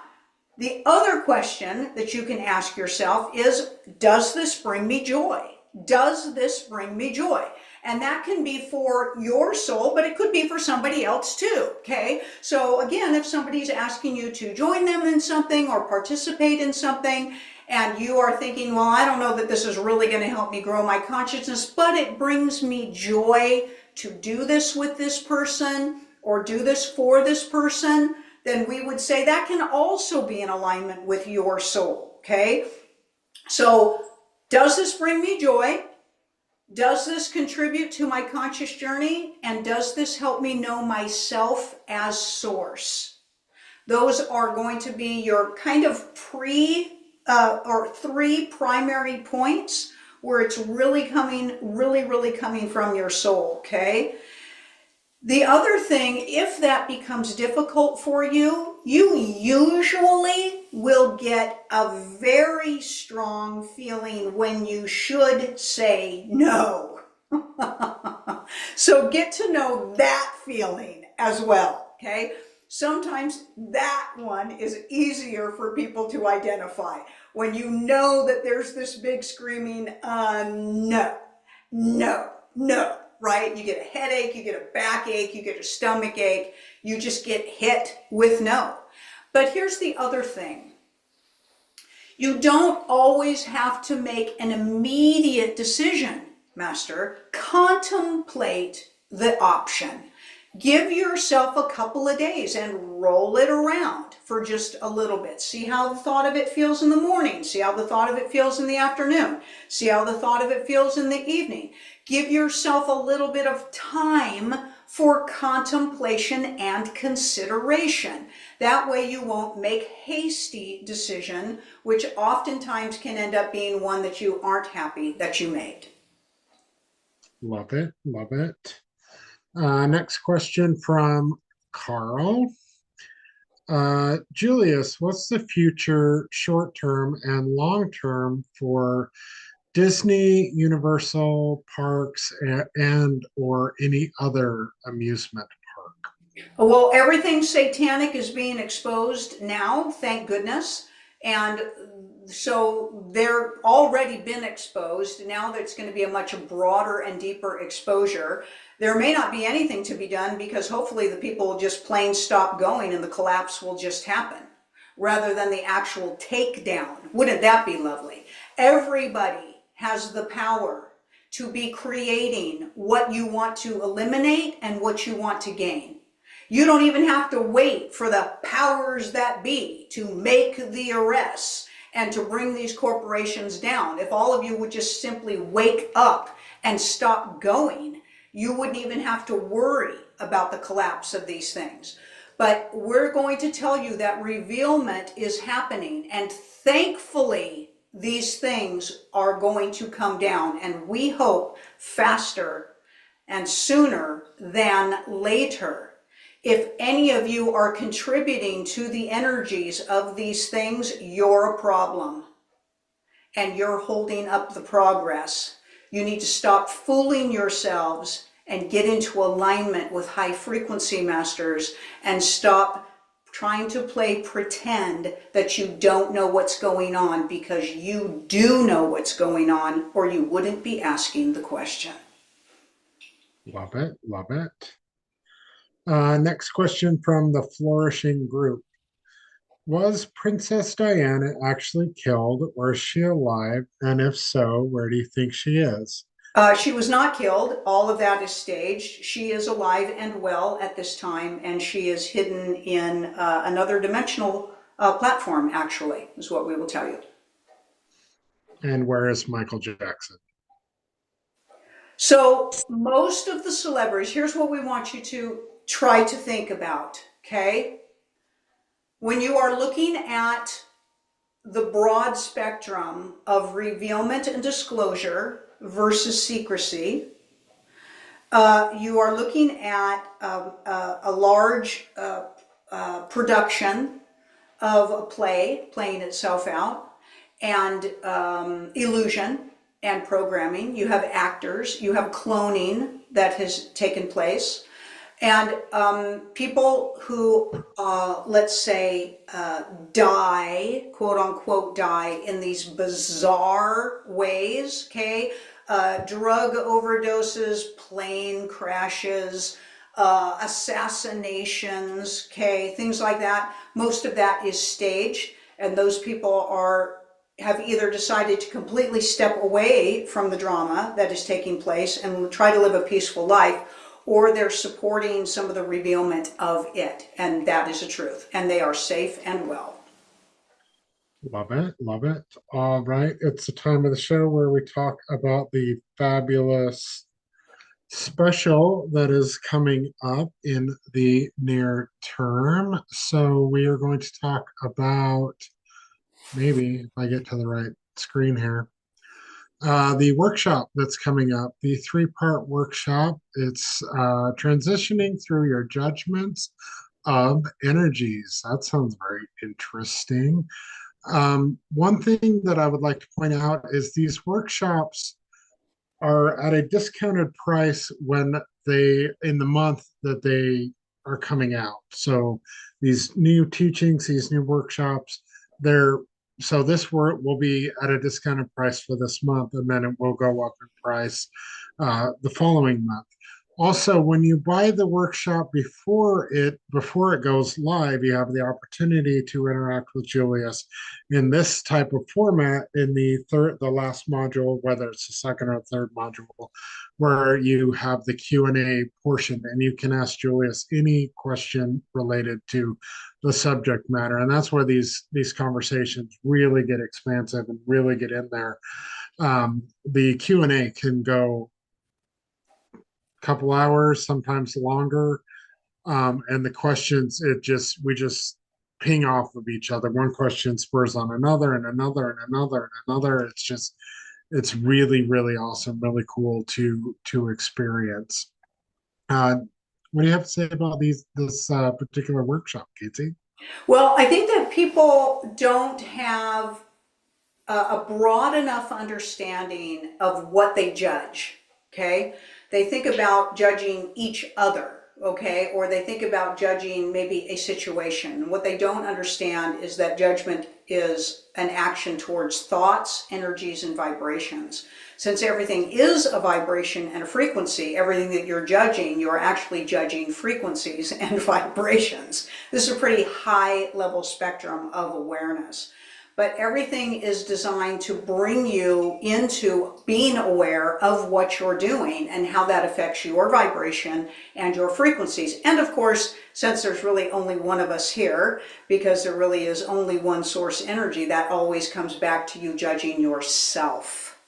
the other question that you can ask yourself is, does this bring me joy? Does this bring me joy? And that can be for your soul, but it could be for somebody else too, okay? So again, if somebody's asking you to join them in something or participate in something, and you are thinking, well, I don't know that this is really going to help me grow my consciousness, but it brings me joy to do this with this person or do this for this person, then we would say that can also be in alignment with your soul, okay? So, does this bring me joy? Does this contribute to my conscious journey? And does this help me know myself as source? Those are going to be your kind of or three primary points where it's really coming from your soul, okay? The other thing, if that becomes difficult for you, you usually will get a very strong feeling when you should say no. So get to know that feeling as well, okay? Sometimes that one is easier for people to identify. When you know that there's this big screaming, no, no, no, right? You get a headache, you get a backache, you get a stomach ache, you just get hit with no. But here's the other thing. You don't always have to make an immediate decision, Master. Contemplate the option. Give yourself a couple of days and roll it around for just a little bit. See how the thought of it feels in the morning. See how the thought of it feels in the afternoon. See how the thought of it feels in the evening. Give yourself a little bit of time for contemplation and consideration. That way you won't make hasty decision, which oftentimes can end up being one that you aren't happy that you made. Love it. Love it. Next question from Carl. Julius, what's the future short term and long term for Disney, Universal parks, and or any other amusement park? Well, everything satanic is being exposed now, thank goodness. And so they're already been exposed. Now there's going to be a much broader and deeper exposure. There may not be anything to be done because hopefully the people will just plain stop going and the collapse will just happen rather than the actual takedown. Wouldn't that be lovely? Everybody has the power to be creating what you want to eliminate and what you want to gain. You don't even have to wait for the powers that be to make the arrests and to bring these corporations down. If all of you would just simply wake up and stop going, you wouldn't even have to worry about the collapse of these things. But we're going to tell you that revealment is happening, and thankfully these things are going to come down, and we hope faster and sooner than later. If any of you are contributing to the energies of these things, you're a problem and you're holding up the progress. You need to stop fooling yourselves and get into alignment with high frequency masters and stop trying to play pretend that you don't know what's going on, because you do know what's going on, or you wouldn't be asking the question. Love it. Love it. Next question from the Flourishing Group. Was Princess Diana actually killed, or is she alive? And if so, where do you think she is? She was not killed. All of that is staged. She is alive and well at this time, and she is hidden in another dimensional platform, actually, is what we will tell you. And where is Michael Jackson? So most of the celebrities, here's what we want you to try to think about, okay? When you are looking at the broad spectrum of revealment and disclosure versus secrecy, you are looking at a large production of a play playing itself out, and illusion and programming. You have actors, you have cloning that has taken place, and people who, let's say, die, quote unquote, die in these bizarre ways, okay? Drug overdoses, plane crashes, assassinations, okay? Things like that. Most of that is staged, and those people have either decided to completely step away from the drama that is taking place and try to live a peaceful life, or they're supporting some of the revealment of it, and that is the truth, and they are safe and well. Love it. Love it. All right. It's the time of the show where we talk about the fabulous special that is coming up in the near term. So we are going to talk about, maybe if I get to the right screen here, the workshop that's coming up, the three-part workshop. It's transitioning through your judgments of energies. That sounds very interesting. One thing that I would like to point out is these workshops are at a discounted price when in the month that they are coming out. So these new teachings, these new workshops, they're so this work will be at a discounted price for this month, and then it will go up in price the following month. Also, when you buy the workshop before it goes live, you have the opportunity to interact with Julius in this type of format in the last module, whether it's the second or third module, where you have the Q&A portion and you can ask Julius any question related to the subject matter. And that's where these conversations really get expansive and really get in there. The Q&A can go couple hours, sometimes longer. And the questions, we just ping off of each other. One question spurs on another and another and another and another. It's really, really awesome, really cool to experience. What do you have to say about this particular workshop, Kasey? Well, I think that people don't have a broad enough understanding of what they judge. Okay. They think about judging each other. Okay. Or they think about judging maybe a situation. What they don't understand is that judgment is an action towards thoughts, energies, and vibrations. Since everything is a vibration and a frequency, everything that you're actually judging frequencies and vibrations. This is a pretty high level spectrum of awareness. But everything is designed to bring you into being aware of what you're doing and how that affects your vibration and your frequencies. And of course, since there's really only one of us here, because there really is only one source energy, that always comes back to you judging yourself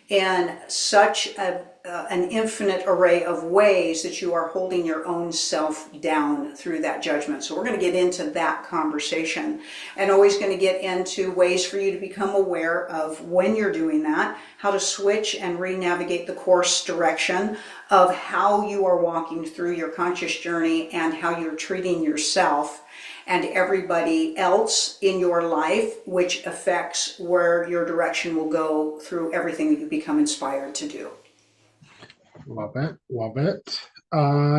in such an infinite array of ways that you are holding your own self down through that judgment. So we're going to get into that conversation, and always going to get into ways for you to become aware of when you're doing that, how to switch and re-navigate the course direction of how you are walking through your conscious journey and how you're treating yourself and everybody else in your life, which affects where your direction will go through everything that you become inspired to do. Love it. Love it.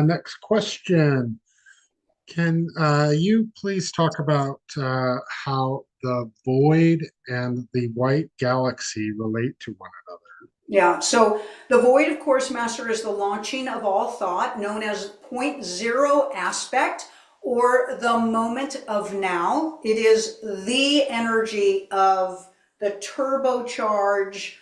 Next question. Can you please talk about how the void and the white galaxy relate to one another? Yeah, so the void, of course, Master, is the launching of all thought, known as point zero aspect, or the moment of now. It is the energy of the turbocharge,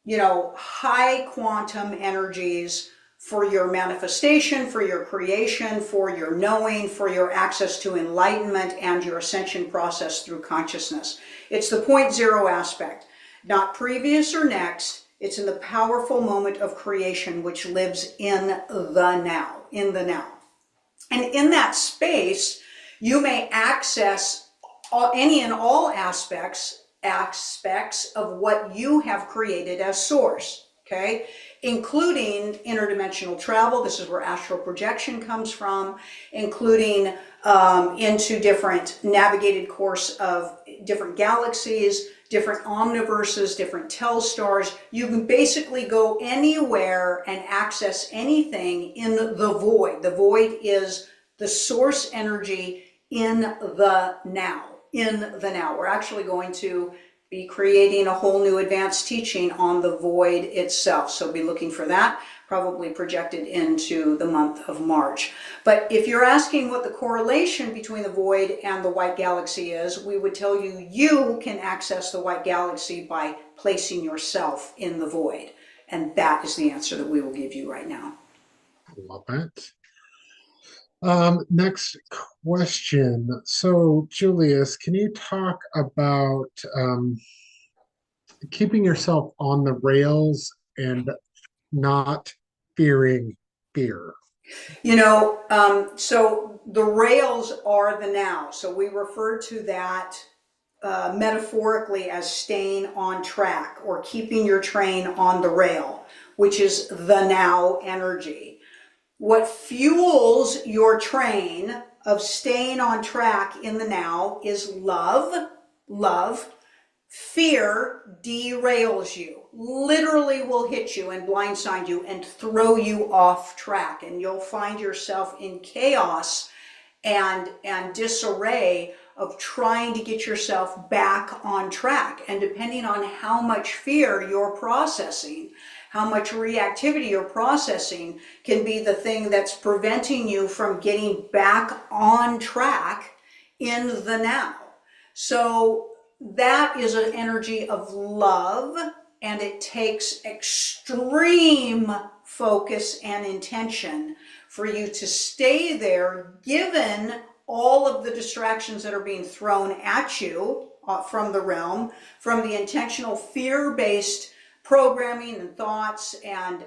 high quantum energies for your manifestation, for your creation, for your knowing, for your access to enlightenment and your ascension process through consciousness. It's the point zero aspect, not previous or next. It's in the powerful moment of creation, which lives in the now, And in that space, you may access any and all aspects of what you have created as source, okay? Including interdimensional travel. This is where astral projection comes from, including into different navigated course of different galaxies, different omniverses, different telstars. You can basically go anywhere and access anything in the void. The void is the source energy in the now. We're actually going to be creating a whole new advanced teaching on the void itself. So be looking for that, probably projected into the month of March. But if you're asking what the correlation between the void and the white galaxy is, we would tell you you can access the white galaxy by placing yourself in the void. And that is the answer that we will give you right now. Love it. Next question. So, Julius, can you talk about keeping yourself on the rails and not fearing fear? So the rails are the now. So we refer to that metaphorically as staying on track or keeping your train on the rail, which is the now energy. What fuels your train of staying on track in the now is love. Love. Fear derails you, literally will hit you and blindside you and throw you off track. And you'll find yourself in chaos and disarray of trying to get yourself back on track. And depending on how much fear you're processing, how much reactivity you're processing, can be the thing that's preventing you from getting back on track in the now. So that is an energy of love, and it takes extreme focus and intention for you to stay there, given all of the distractions that are being thrown at you from the realm, from the intentional fear-based programming and thoughts and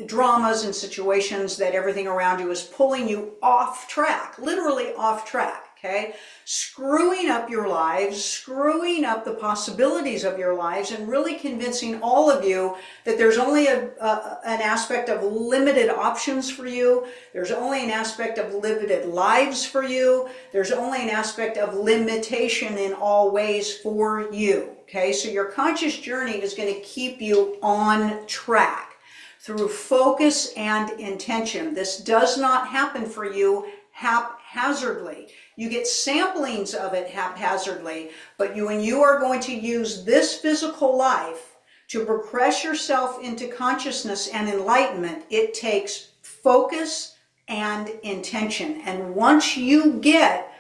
dramas and situations that everything around you is pulling you off track, literally off track. Okay, screwing up your lives, screwing up the possibilities of your lives, and really convincing all of you that there's only an aspect of limited options for you. There's only an aspect of limited lives for you. There's only an aspect of limitation in all ways for you. Okay, so your conscious journey is going to keep you on track through focus and intention. This does not happen for you haphazardly. You get samplings of it haphazardly, but when you are going to use this physical life to progress yourself into consciousness and enlightenment, it takes focus and intention. And once you get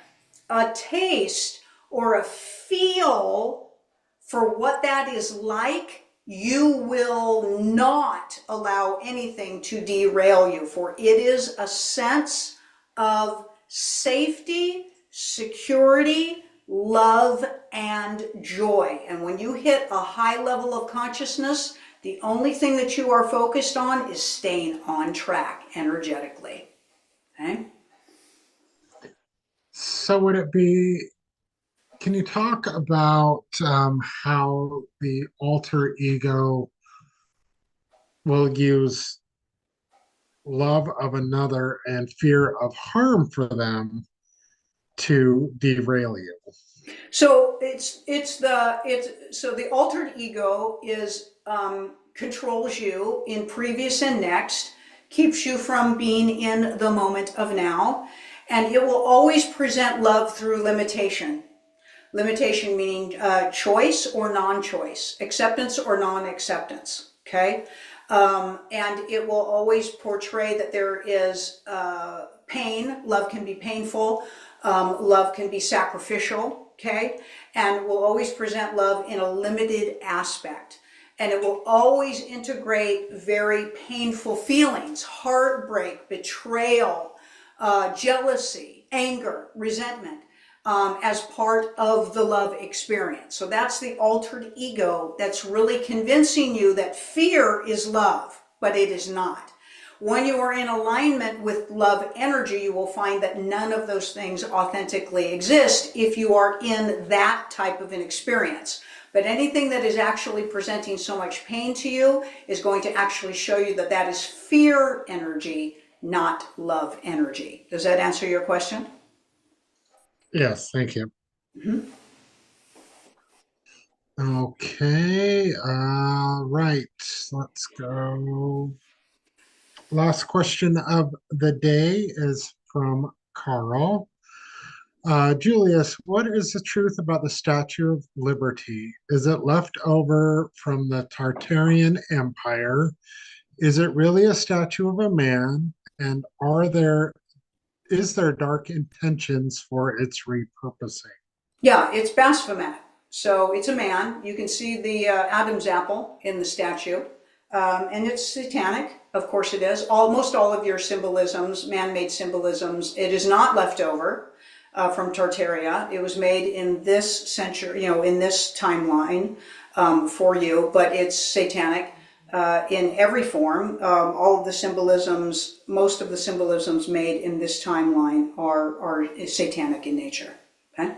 a taste or a feel for what that is like, you will not allow anything to derail you, for it is a sense of safety, security, love, and joy. And when you hit a high level of consciousness, the only thing that you are focused on is staying on track energetically. Okay? So, would it be, can you talk about how the alter ego will use love of another and fear of harm for them to derail you? So so the altered ego is controls you in previous and next, keeps you from being in the moment of now, and it will always present love through limitation. Limitation meaning choice or non-choice, acceptance or non-acceptance. Okay, and it will always portray that there is pain. Love can be painful. Love can be sacrificial. Okay, and will always present love in a limited aspect. And it will always integrate very painful feelings, heartbreak, betrayal, jealousy, anger, resentment, as part of the love experience. So that's the altered ego that's really convincing you that fear is love, but it is not. When you are in alignment with love energy, you will find that none of those things authentically exist if you are in that type of an experience. But anything that is actually presenting so much pain to you is going to actually show you that that is fear energy, not love energy. Does that answer your question? Yes, thank you. Mm-hmm. Okay, right. Let's go. Last question of the day is from Carl. Julius, what is the truth about the Statue of Liberty? Is it left over from the Tartarian Empire? Is it really a statue of a man? And is there dark intentions for its repurposing? Yeah, it's Baphomet. So it's a man. You can see the Adam's apple in the statue, and it's satanic. Of course it is. Almost all of your symbolisms, man-made symbolisms, it is not left over from Tartaria. It was made in this century, in this timeline for you, but it's satanic in every form. All of the symbolisms, most of the symbolisms made in this timeline are satanic in nature. Okay.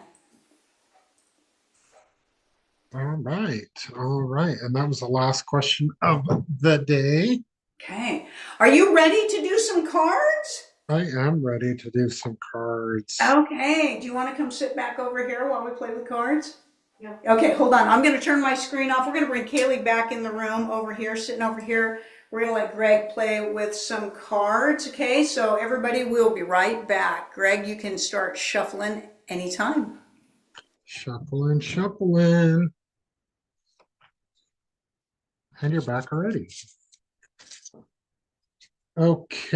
All right. All right. And that was the last question of the day. Okay. Are you ready to do some cards? I am ready to do some cards. Okay. Do you want to come sit back over here while we play with cards? Yeah. Okay, hold on. I'm going to turn my screen off. We're going to bring Kaylee back in the room over here, sitting over here. We're going to let Greg play with some cards. Okay, so everybody will be right back. Greg, you can start shuffling anytime. Shuffling, shuffling. And you're back already. Okay.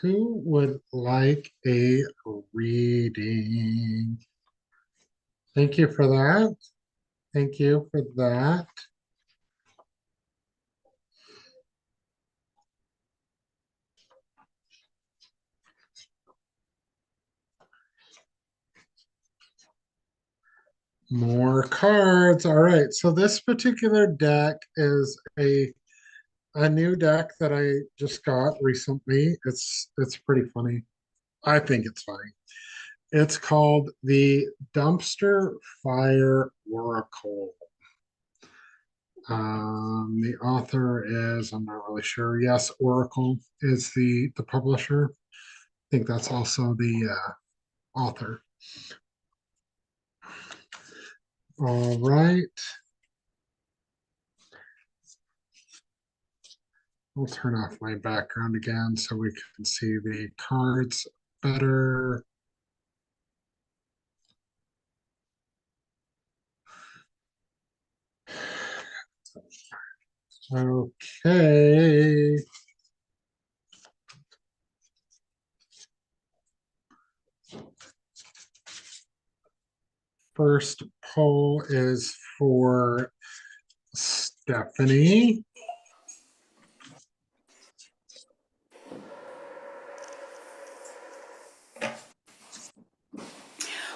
Who would like a reading? Thank you for that. Thank you for that. More cards. All right. So this particular deck is a new deck that I just got recently. It's pretty funny. I think it's funny. It's called the Dumpster Fire Oracle. The author is, I'm not really sure. Yes, Oracle is the publisher. I think that's also the author. All right. I'll turn off my background again so we can see the cards better. Okay. First poll is for Stephanie.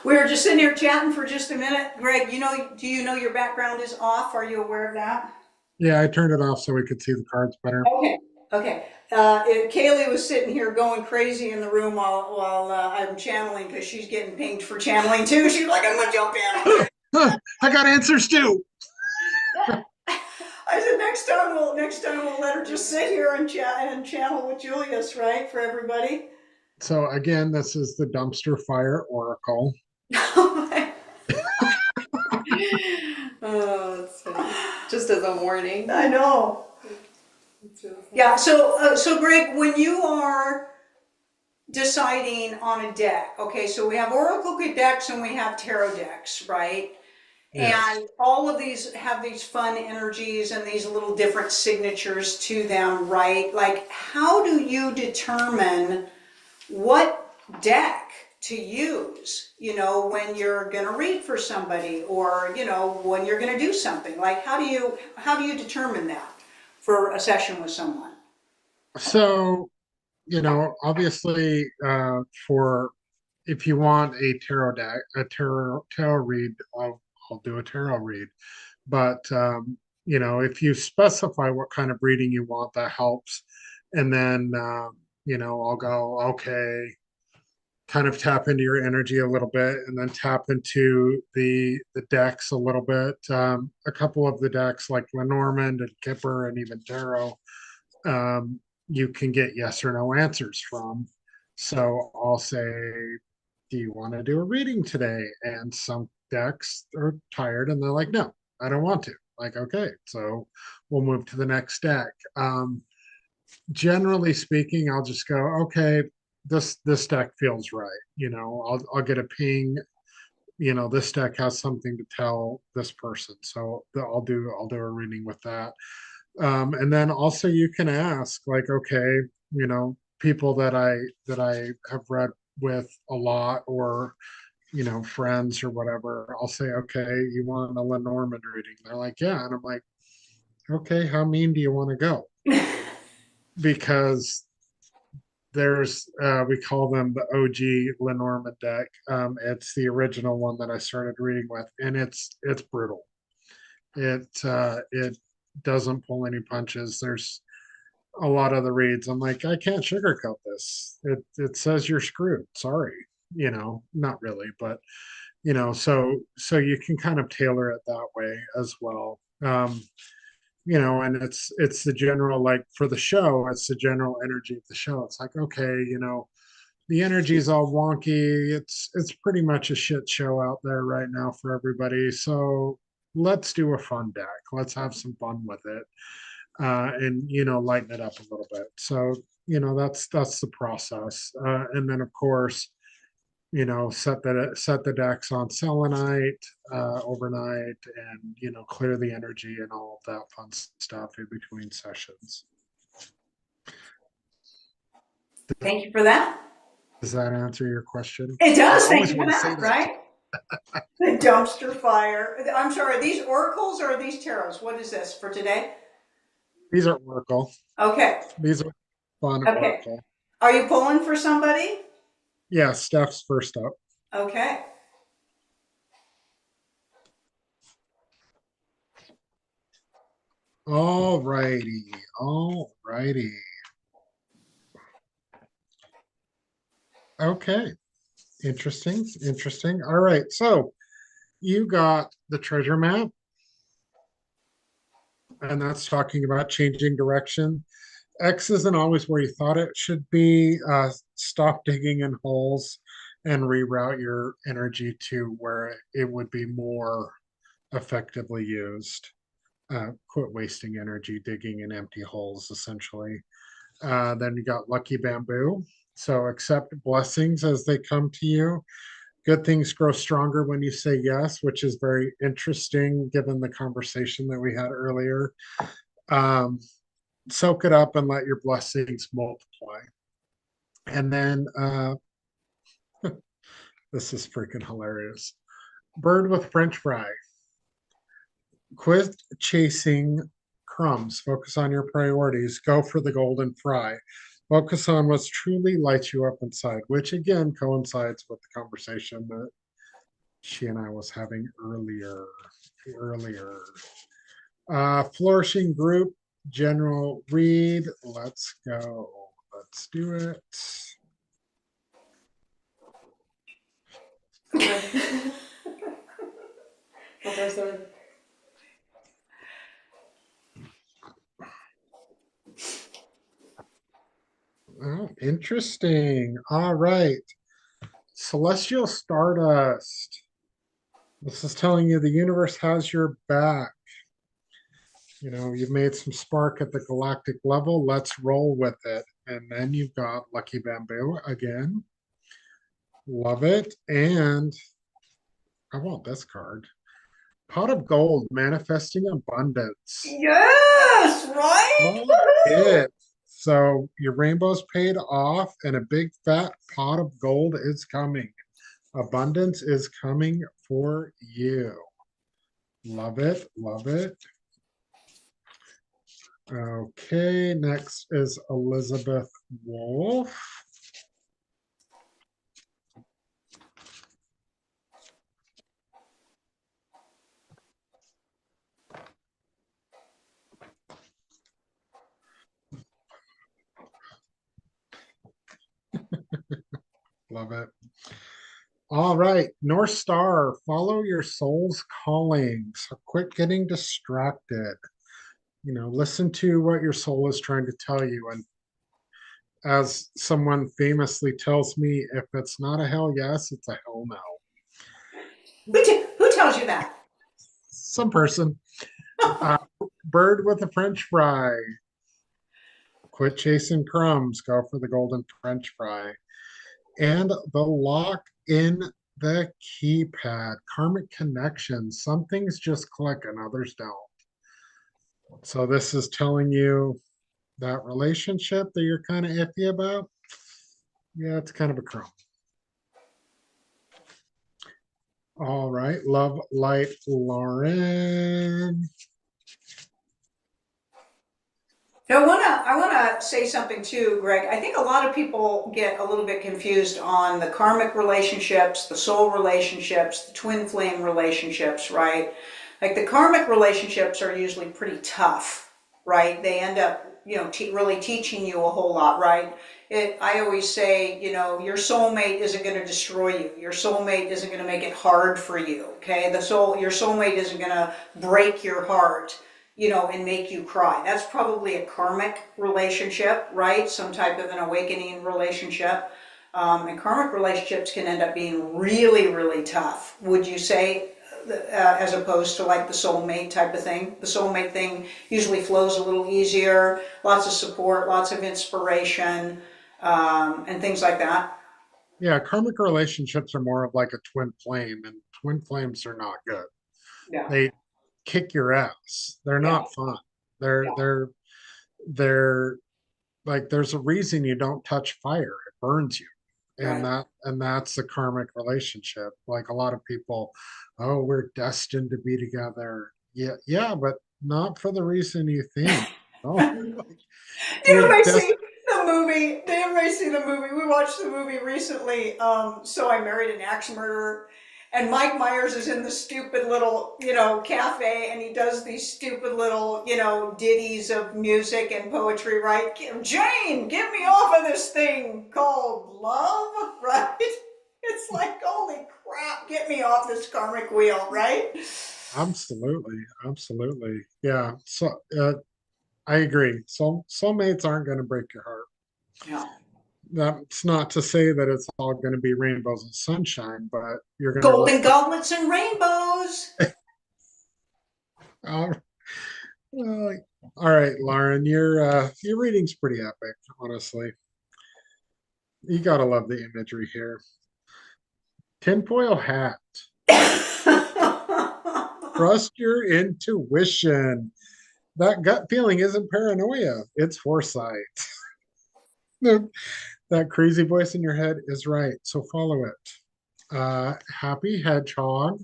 We were just sitting here chatting for just a minute. Greg, do you know your background is off? Are you aware of that? Yeah, I turned it off so we could see the cards better. Okay, okay. Kaylee was sitting here going crazy in the room while I'm channeling because she's getting pinged for channeling too. She's like, I'm gonna jump in. I got answers too. I said next time we'll let her just sit here and chat and channel with Julius, right, for everybody. So again, this is the Dumpster Fire Oracle. Oh, that's funny. Just as a warning. I know. Yeah. So Greg, when you are deciding on a deck, okay, so we have Oracle decks and we have tarot decks, right? Yes. And all of these have these fun energies and these little different signatures to them, right? Like, how do you determine what deck to use, when you're going to read for somebody or, when you're going to do something? Like, how do you determine that for a session with someone? So, obviously, for if you want a tarot deck, a tarot read, I'll do a tarot read. But if you specify what kind of reading you want, that helps. And then I'll go, okay, kind of tap into your energy a little bit, and then tap into the decks a little bit. A couple of the decks, like Lenormand and Kipper, and even tarot, you can get yes or no answers from. So I'll say, do you want to do a reading today? And some decks are tired and they're like, no, I don't want to. Like, okay, so we'll move to the next deck. Generally speaking, I'll just go, okay, this deck feels right. I'll get a ping. This deck has something to tell this person, so I'll do a reading with that. And then also you can ask, like, okay, people that I have read with a lot, or friends or whatever. I'll say, okay, you want a Lenormand reading? They're like, yeah, and I'm like, okay, how mean do you want to go? Because there's we call them the OG Lenormand deck. It's the original one that I started reading with, and it's brutal. It doesn't pull any punches. There's a lot of the reads. I'm like, I can't sugarcoat this. It says you're screwed. Sorry, not really, but so you can kind of tailor it that way as well. And it's the general, like, for the show, it's the general energy of the show. It's like, okay, the energy is all wonky. It's pretty much a shit show out there right now for everybody. So let's do a fun deck. Let's have some fun with it, and lighten it up a little bit. So that's the process, and then of course set the decks on selenite overnight, and clear the energy and all of that fun stuff in between sessions. Thank you for that. Does that answer your question? It does. I Thank always you for want to say that, that. right? The dumpster fire. I'm sorry, are these oracles or are these tarots? What is this for today? These are Oracle. Okay. These are fun Okay. Oracle. Are you pulling for somebody? Yeah, Steph's first up. Okay. All righty. All righty. Okay. Interesting. Interesting. All right. So you got the treasure map, and that's talking about changing direction. X isn't always where you thought it should be. Stop digging in holes and reroute your energy to where it would be more effectively used. Quit wasting energy digging in empty holes, essentially. Then you got lucky bamboo. So accept blessings as they come to you. Good things grow stronger when you say yes, which is very interesting given the conversation that we had earlier. Um, Soak it up and let your blessings multiply. And then this is freaking hilarious. Bird with French fry. Quit chasing crumbs. Focus on your priorities. Go for the golden fry. Focus on what truly lights you up inside, which again coincides with the conversation that she and I was having earlier. Flourishing group, general read. Let's go. Let's do it. Oh, interesting. All right. Celestial Stardust. This is telling you the universe has your back. You've made some spark at the galactic level. Let's roll with it. And then you've got Lucky Bamboo again. Love it. And I want this card. Pot of Gold, manifesting abundance. Yes, right? Love it. So your rainbow's paid off, and a big fat pot of gold is coming. Abundance is coming for you. Love it. Love it. Okay, next is Elizabeth Wolf. Love it. All right, North Star, follow your soul's calling. So quit getting distracted. Listen to what your soul is trying to tell you. And as someone famously tells me, if it's not a hell yes, it's a hell no. Who tells you that? Some person. Bird with a French fry. Quit chasing crumbs. Go for the golden French fry. And the lock in the keypad. Karmic connection. Some things just click and others don't. So this is telling you that relationship that you're kind of iffy about. Yeah, it's kind of a crumb. All right. Love Light Lauren. Now, I wanna say something too, Greg. I think a lot of people get a little bit confused on the karmic relationships, the soul relationships, the twin flame relationships, right? Like the karmic relationships are usually pretty tough, right? They end up, really teaching you a whole lot, right? I always say, your soulmate isn't going to destroy you. Your soulmate isn't going to make it hard for you. Okay, your soulmate isn't going to break your heart, and make you cry. That's probably a karmic relationship, right? Some type of an awakening relationship. And karmic relationships can end up being really, really tough. Would you say, as opposed to like the soulmate type of thing? The soulmate thing usually flows a little easier, lots of support, lots of inspiration, and things like that. Yeah, karmic relationships are more of like a twin flame, and twin flames are not good. Yeah, They kick your ass. They're yeah, not fun. They're yeah, they're they're like there's a reason you don't touch fire. It burns you. And right. that's the karmic relationship. Like a lot of people, oh, we're destined to be together. Yeah, yeah, but not for the reason you think. Oh, like Did we're everybody des- see the movie? Did everybody see the movie? We watched the movie recently. So I Married an Axe Murderer, and Mike Myers is in the stupid little, cafe, and he does these stupid little, ditties of music and poetry, right? Jane, get me off of this thing called love, right? It's like, holy crap, get me off this karmic wheel, right? Absolutely, absolutely. Yeah. So I agree. So soulmates aren't going to break your heart. Yeah. That's not to say that it's all going to be rainbows and sunshine, but you're going to Golden reflect. goblets and rainbows. All right, all right, Lauren, your reading's pretty epic, honestly. You gotta love the imagery here. Tinfoil hat. Trust your intuition. That gut feeling isn't paranoia, it's foresight. That crazy voice in your head is right, so follow it. Happy hedgehog.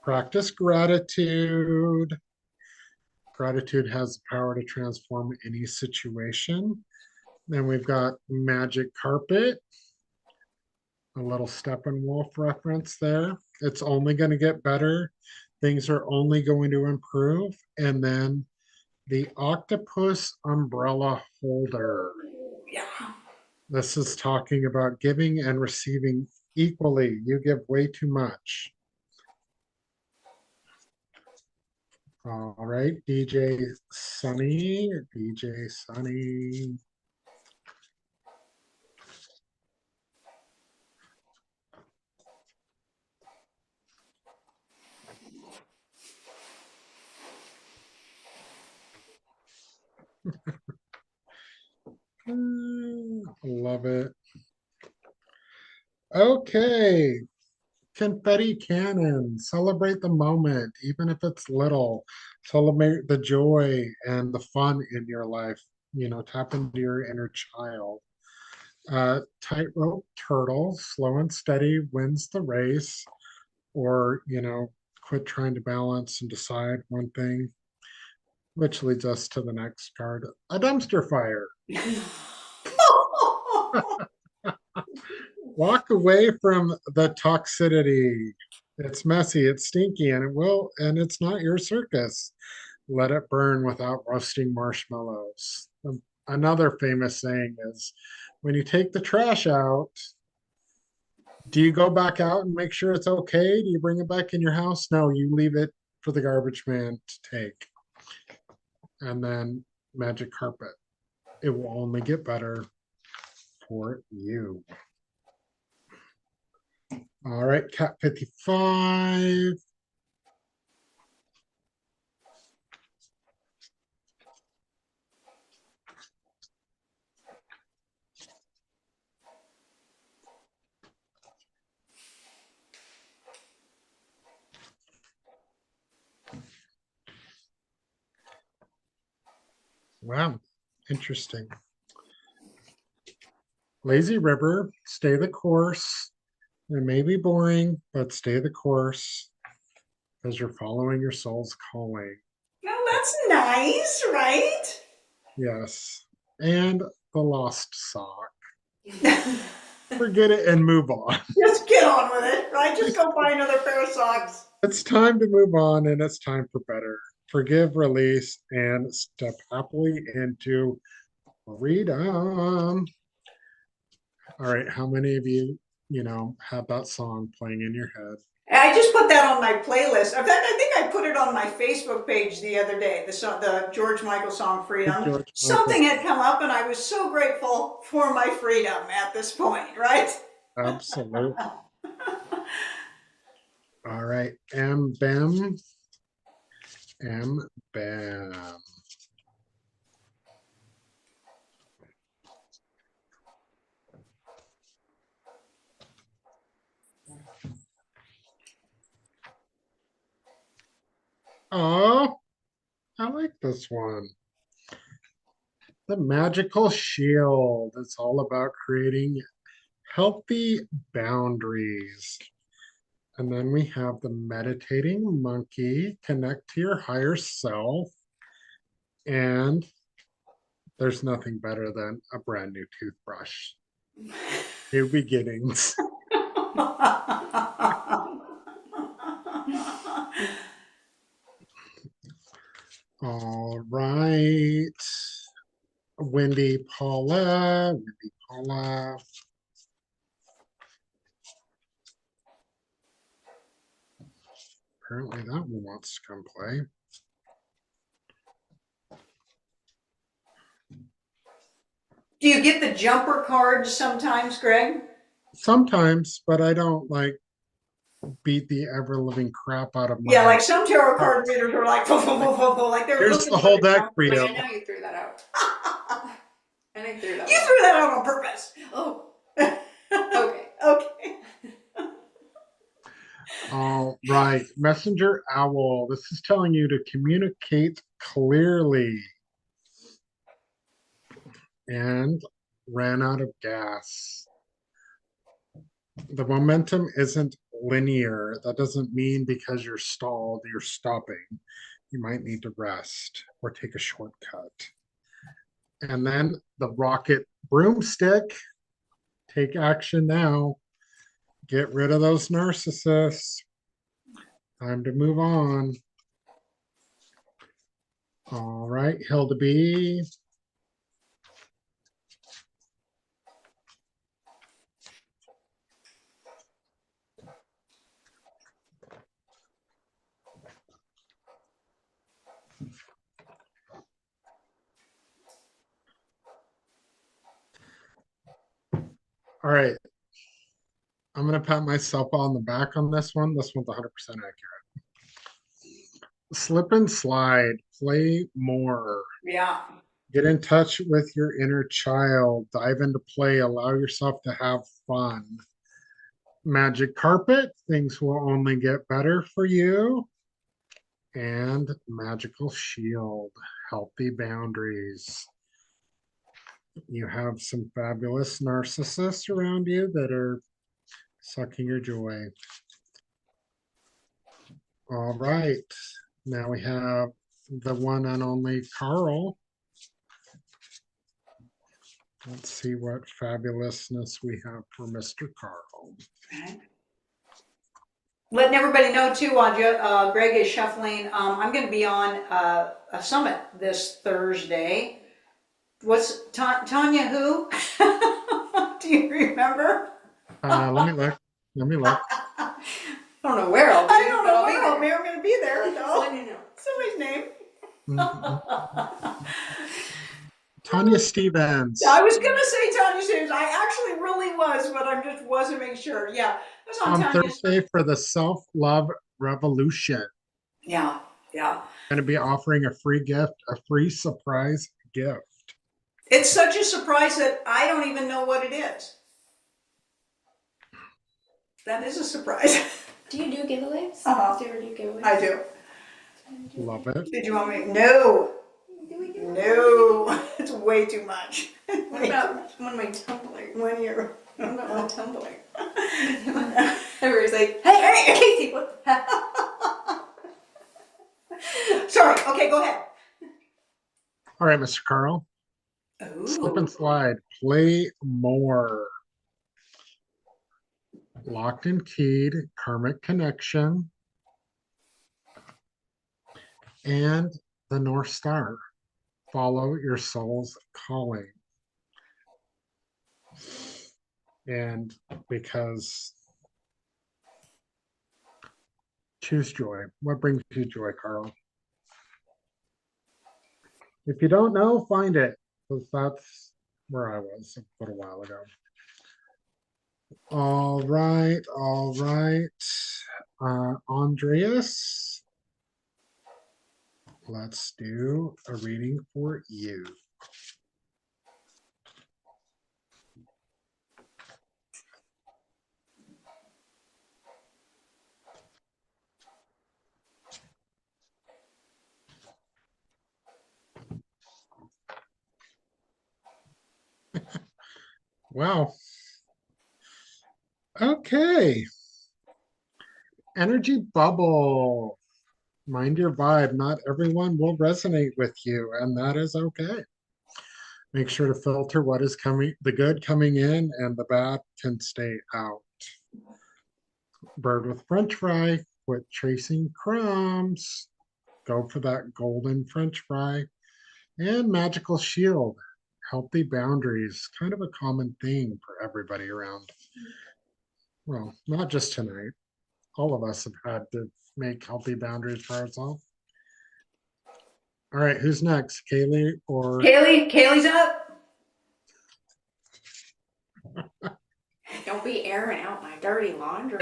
Practice gratitude. Gratitude has the power to transform any situation. Then we've got magic carpet, a little Steppenwolf reference there. It's only going to get better. Things are only going to improve. And then the octopus umbrella holder. Yeah. This is talking about giving and receiving equally. You give way too much. All right, DJ Sunny, DJ Sunny. Love it. Okay, confetti cannon. Celebrate the moment, even if it's little. Celebrate the joy and the fun in your life. Tap into your inner child. Tightrope turtle, slow and steady wins the race, or, quit trying to balance and decide one thing, which leads us to the next card, a dumpster fire. Walk away from the toxicity. It's messy, it's stinky, and it's not your circus. Let it burn without roasting marshmallows. Another famous saying is when you take the trash out, do you go back out and make sure it's okay? Do you bring it back in your house? No, you leave it for the garbage man to take. And then magic carpet. It will only get better for you. All right, Cat 55. Wow, interesting. Lazy river, stay the course. It may be boring, but stay the course because you're following your soul's calling. I that's nice, right? Yes. And the lost sock. Forget it and move on. Just get on with it, right? Just go buy another pair of socks. It's time to move on and it's time for better. Forgive, release, and step happily into freedom. All right, how many of you, have that song playing in your head? I just put that on my playlist. In fact, I think I put it on my Facebook page the other day, the George Michael song Freedom. George Something Michael. had come up and I was so grateful for my freedom at this point, right? Absolutely. All right, Bam. Oh, I like this one. The magical shield. It's all about creating healthy boundaries. And then we have the meditating monkey, connect to your higher self. And there's nothing better than a brand new toothbrush. New beginnings. All right. Wendy Paula. Apparently that one wants to come play. Do you get the jumper cards sometimes, Greg? Sometimes, but I don't beat the ever living crap out of my. Yeah, like some tarot card readers are like, like they're Here's looking the for whole the deck jumper. for you. I know you threw that out. And I threw that You out. threw that out on purpose. Oh. Okay. Okay. All right, Messenger Owl. This is telling you to communicate clearly. And ran out of gas. The momentum isn't linear. That doesn't mean because you're stalled, you're stopping. You might need to rest or take a shortcut. And then the rocket broomstick. Take action now. Get rid of those narcissists. Time to move on. All right, Hilda B. All right. I'm going to pat myself on the back on this one. This one's 100% accurate. Slip and slide, play more. Yeah. Get in touch with your inner child, dive into play, allow yourself to have fun. Magic carpet, things will only get better for you. And magical shield, healthy boundaries. You have some fabulous narcissists around you that are sucking your joy. All right. Now we have the one and only Carl. Let's see what fabulousness we have for Mr. Carl. Okay. Letting everybody know too, while Greg is shuffling, I'm going to be on a summit this Thursday. What's Tanya who? Do you remember? Let me look. I don't know where I'll be. I don't know where I'll be I'm going to be there. No. there. No. Somebody's name. Tanya Stevens. I was going to say Tanya Stevens. I actually really was, but I just wasn't making sure. Yeah. That's on Tanya's. Thursday for the Self-Love Revolution. Yeah. Yeah. Going to be offering a free gift, a free surprise gift. It's such a surprise that I don't even know what it is. That is a surprise. Do you do giveaways? Uh-huh. Do you ever do giveaways? I do. Love it. Did you want me? No. Do we do No. It's way too much. What about one of my tumblers? 1 year. What about my tumbler? Everybody's like, hey, Kasey, what the heck? Sorry. Okay. Okay, go ahead. All right, Mr. Carl. Slip and Ooh. slide. Play more. Locked and keyed. Karmic connection. And the North Star. Follow your soul's calling. And because choose joy. What brings you joy, Carl? If you don't know, find it, because that's where I was a little while ago. All right, all right. Andreas, let's do a reading for you. Wow. Okay. Energy bubble. Mind your vibe. Not everyone will resonate with you, and that is okay. Make sure to filter what is coming, the good coming in, and the bad can stay out. Bird with French fry. Quit chasing crumbs. Go for that golden French fry. And magical shield. Healthy boundaries. Kind of a common thing for everybody around. Well, not just tonight. All of us have had to make healthy boundaries for ourselves. All right, who's next? Kaylee or Kaylee's up. Don't be airing out my dirty laundry.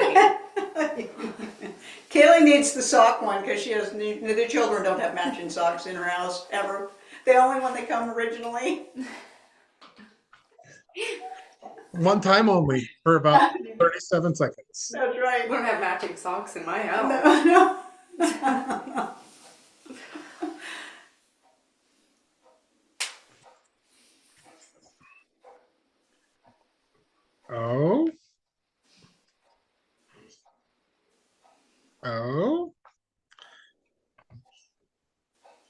Kaylee needs the sock one because the children don't have matching socks in her house ever. The only one that come originally. one time only for about 37 seconds. That's right. We don't have matching socks in my house. No, no. Oh. Oh.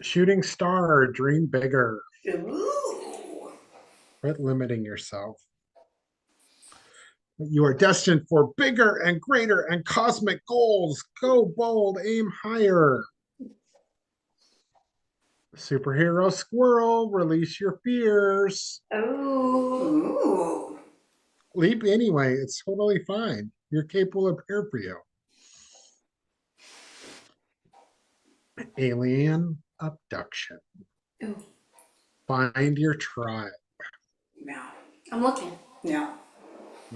Shooting star, dream bigger. Ooh. Quit limiting yourself. You are destined for bigger and greater and cosmic goals. Go bold, aim higher. Superhero squirrel, release your fears. Ooh. Leap anyway, it's totally fine. You're capable of here for you. Alien abduction. Ooh. Find your tribe. Yeah. I'm looking. Yeah.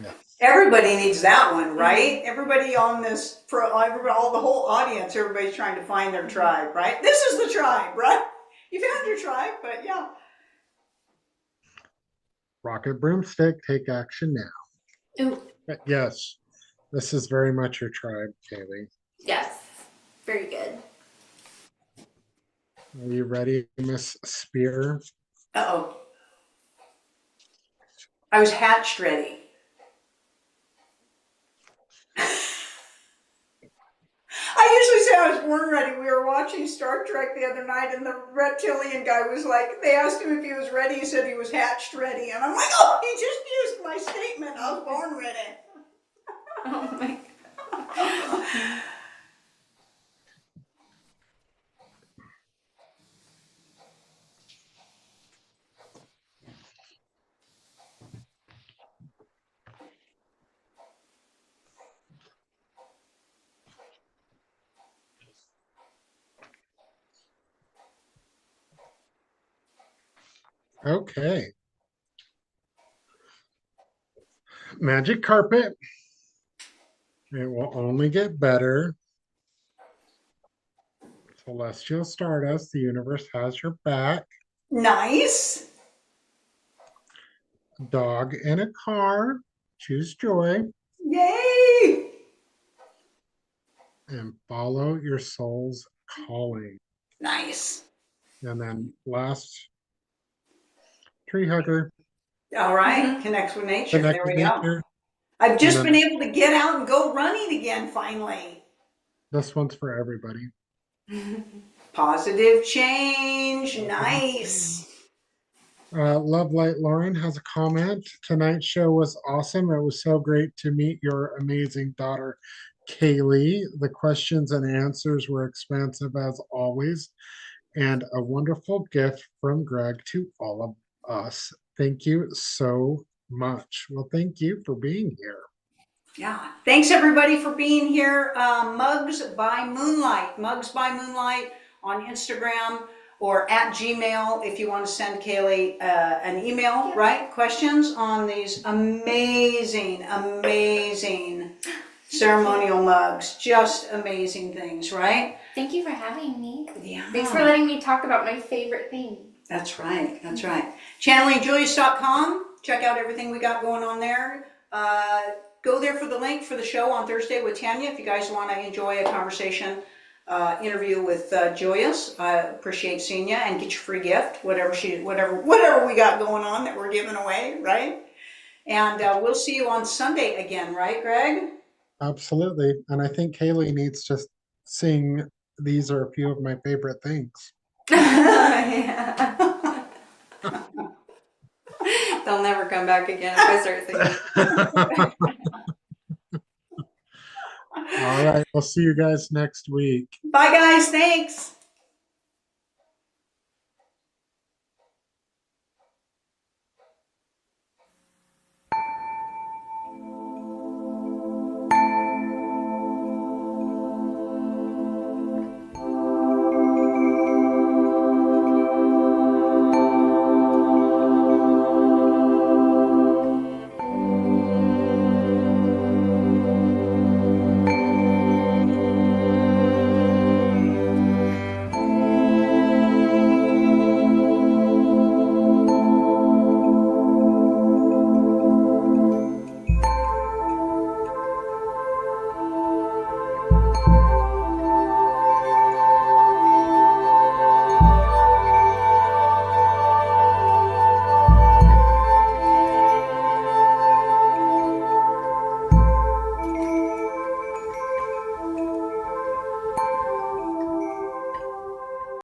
Yeah. Everybody needs that one, right? Everybody on this, all the whole audience, everybody's trying to find their tribe, right? This is the tribe, right? You found your tribe, but yeah. Rocket broomstick, take action now. Ooh. Yes, this is very much your tribe, Kaylee. Yes. Very good. Are you ready, Miss Spear? Uh-oh. I was hatched ready. I usually say I was born ready. We were watching Star Trek the other night, and the reptilian guy was like, they asked him if he was ready. He said he was hatched ready. And I'm like, oh, he just used my statement. I was born ready. Oh my God. Okay. Magic carpet. It will only get better. Celestial Stardust, the universe has your back. Nice. Dog in a car, choose joy. Yay. And follow your soul's calling. Nice. And then last, tree hugger. All right. Connects with nature. Connect There with we go. nature. I've just And been then able to get out and go running again finally. this one's for everybody. Positive change. Nice. Love Light Lauren has a comment. Tonight's show was awesome. It was so great to meet your amazing daughter, Kaylee. The questions and answers were expansive as always, and a wonderful gift from Greg to all of us. Thank you so much. Well, thank you for being here. Yeah. Thanks everybody for being here. Mugs by Moonlight. Mugs by Moonlight on Instagram or at Gmail if you want to send Kaylee an email, right? Questions on these amazing, amazing ceremonial mugs. Just amazing things, right? Thank you for having me. Yeah. Thanks for letting me talk about my favorite thing. That's right. That's right. ChannelingJulius.com. Check out everything we got going on there. Go there for the link for the show on Thursday with Tanya if you guys want to enjoy a conversation interview with Julius. I appreciate seeing you, and get your free gift, whatever we got going on that we're giving away, right? And we'll see you on Sunday again, right, Greg? Absolutely. And I think Kaylee needs to sing These Are a Few of My Favorite Things. Yeah. They'll never come back again if I start singing. All right. We'll see you guys next week. Bye, guys. Thanks.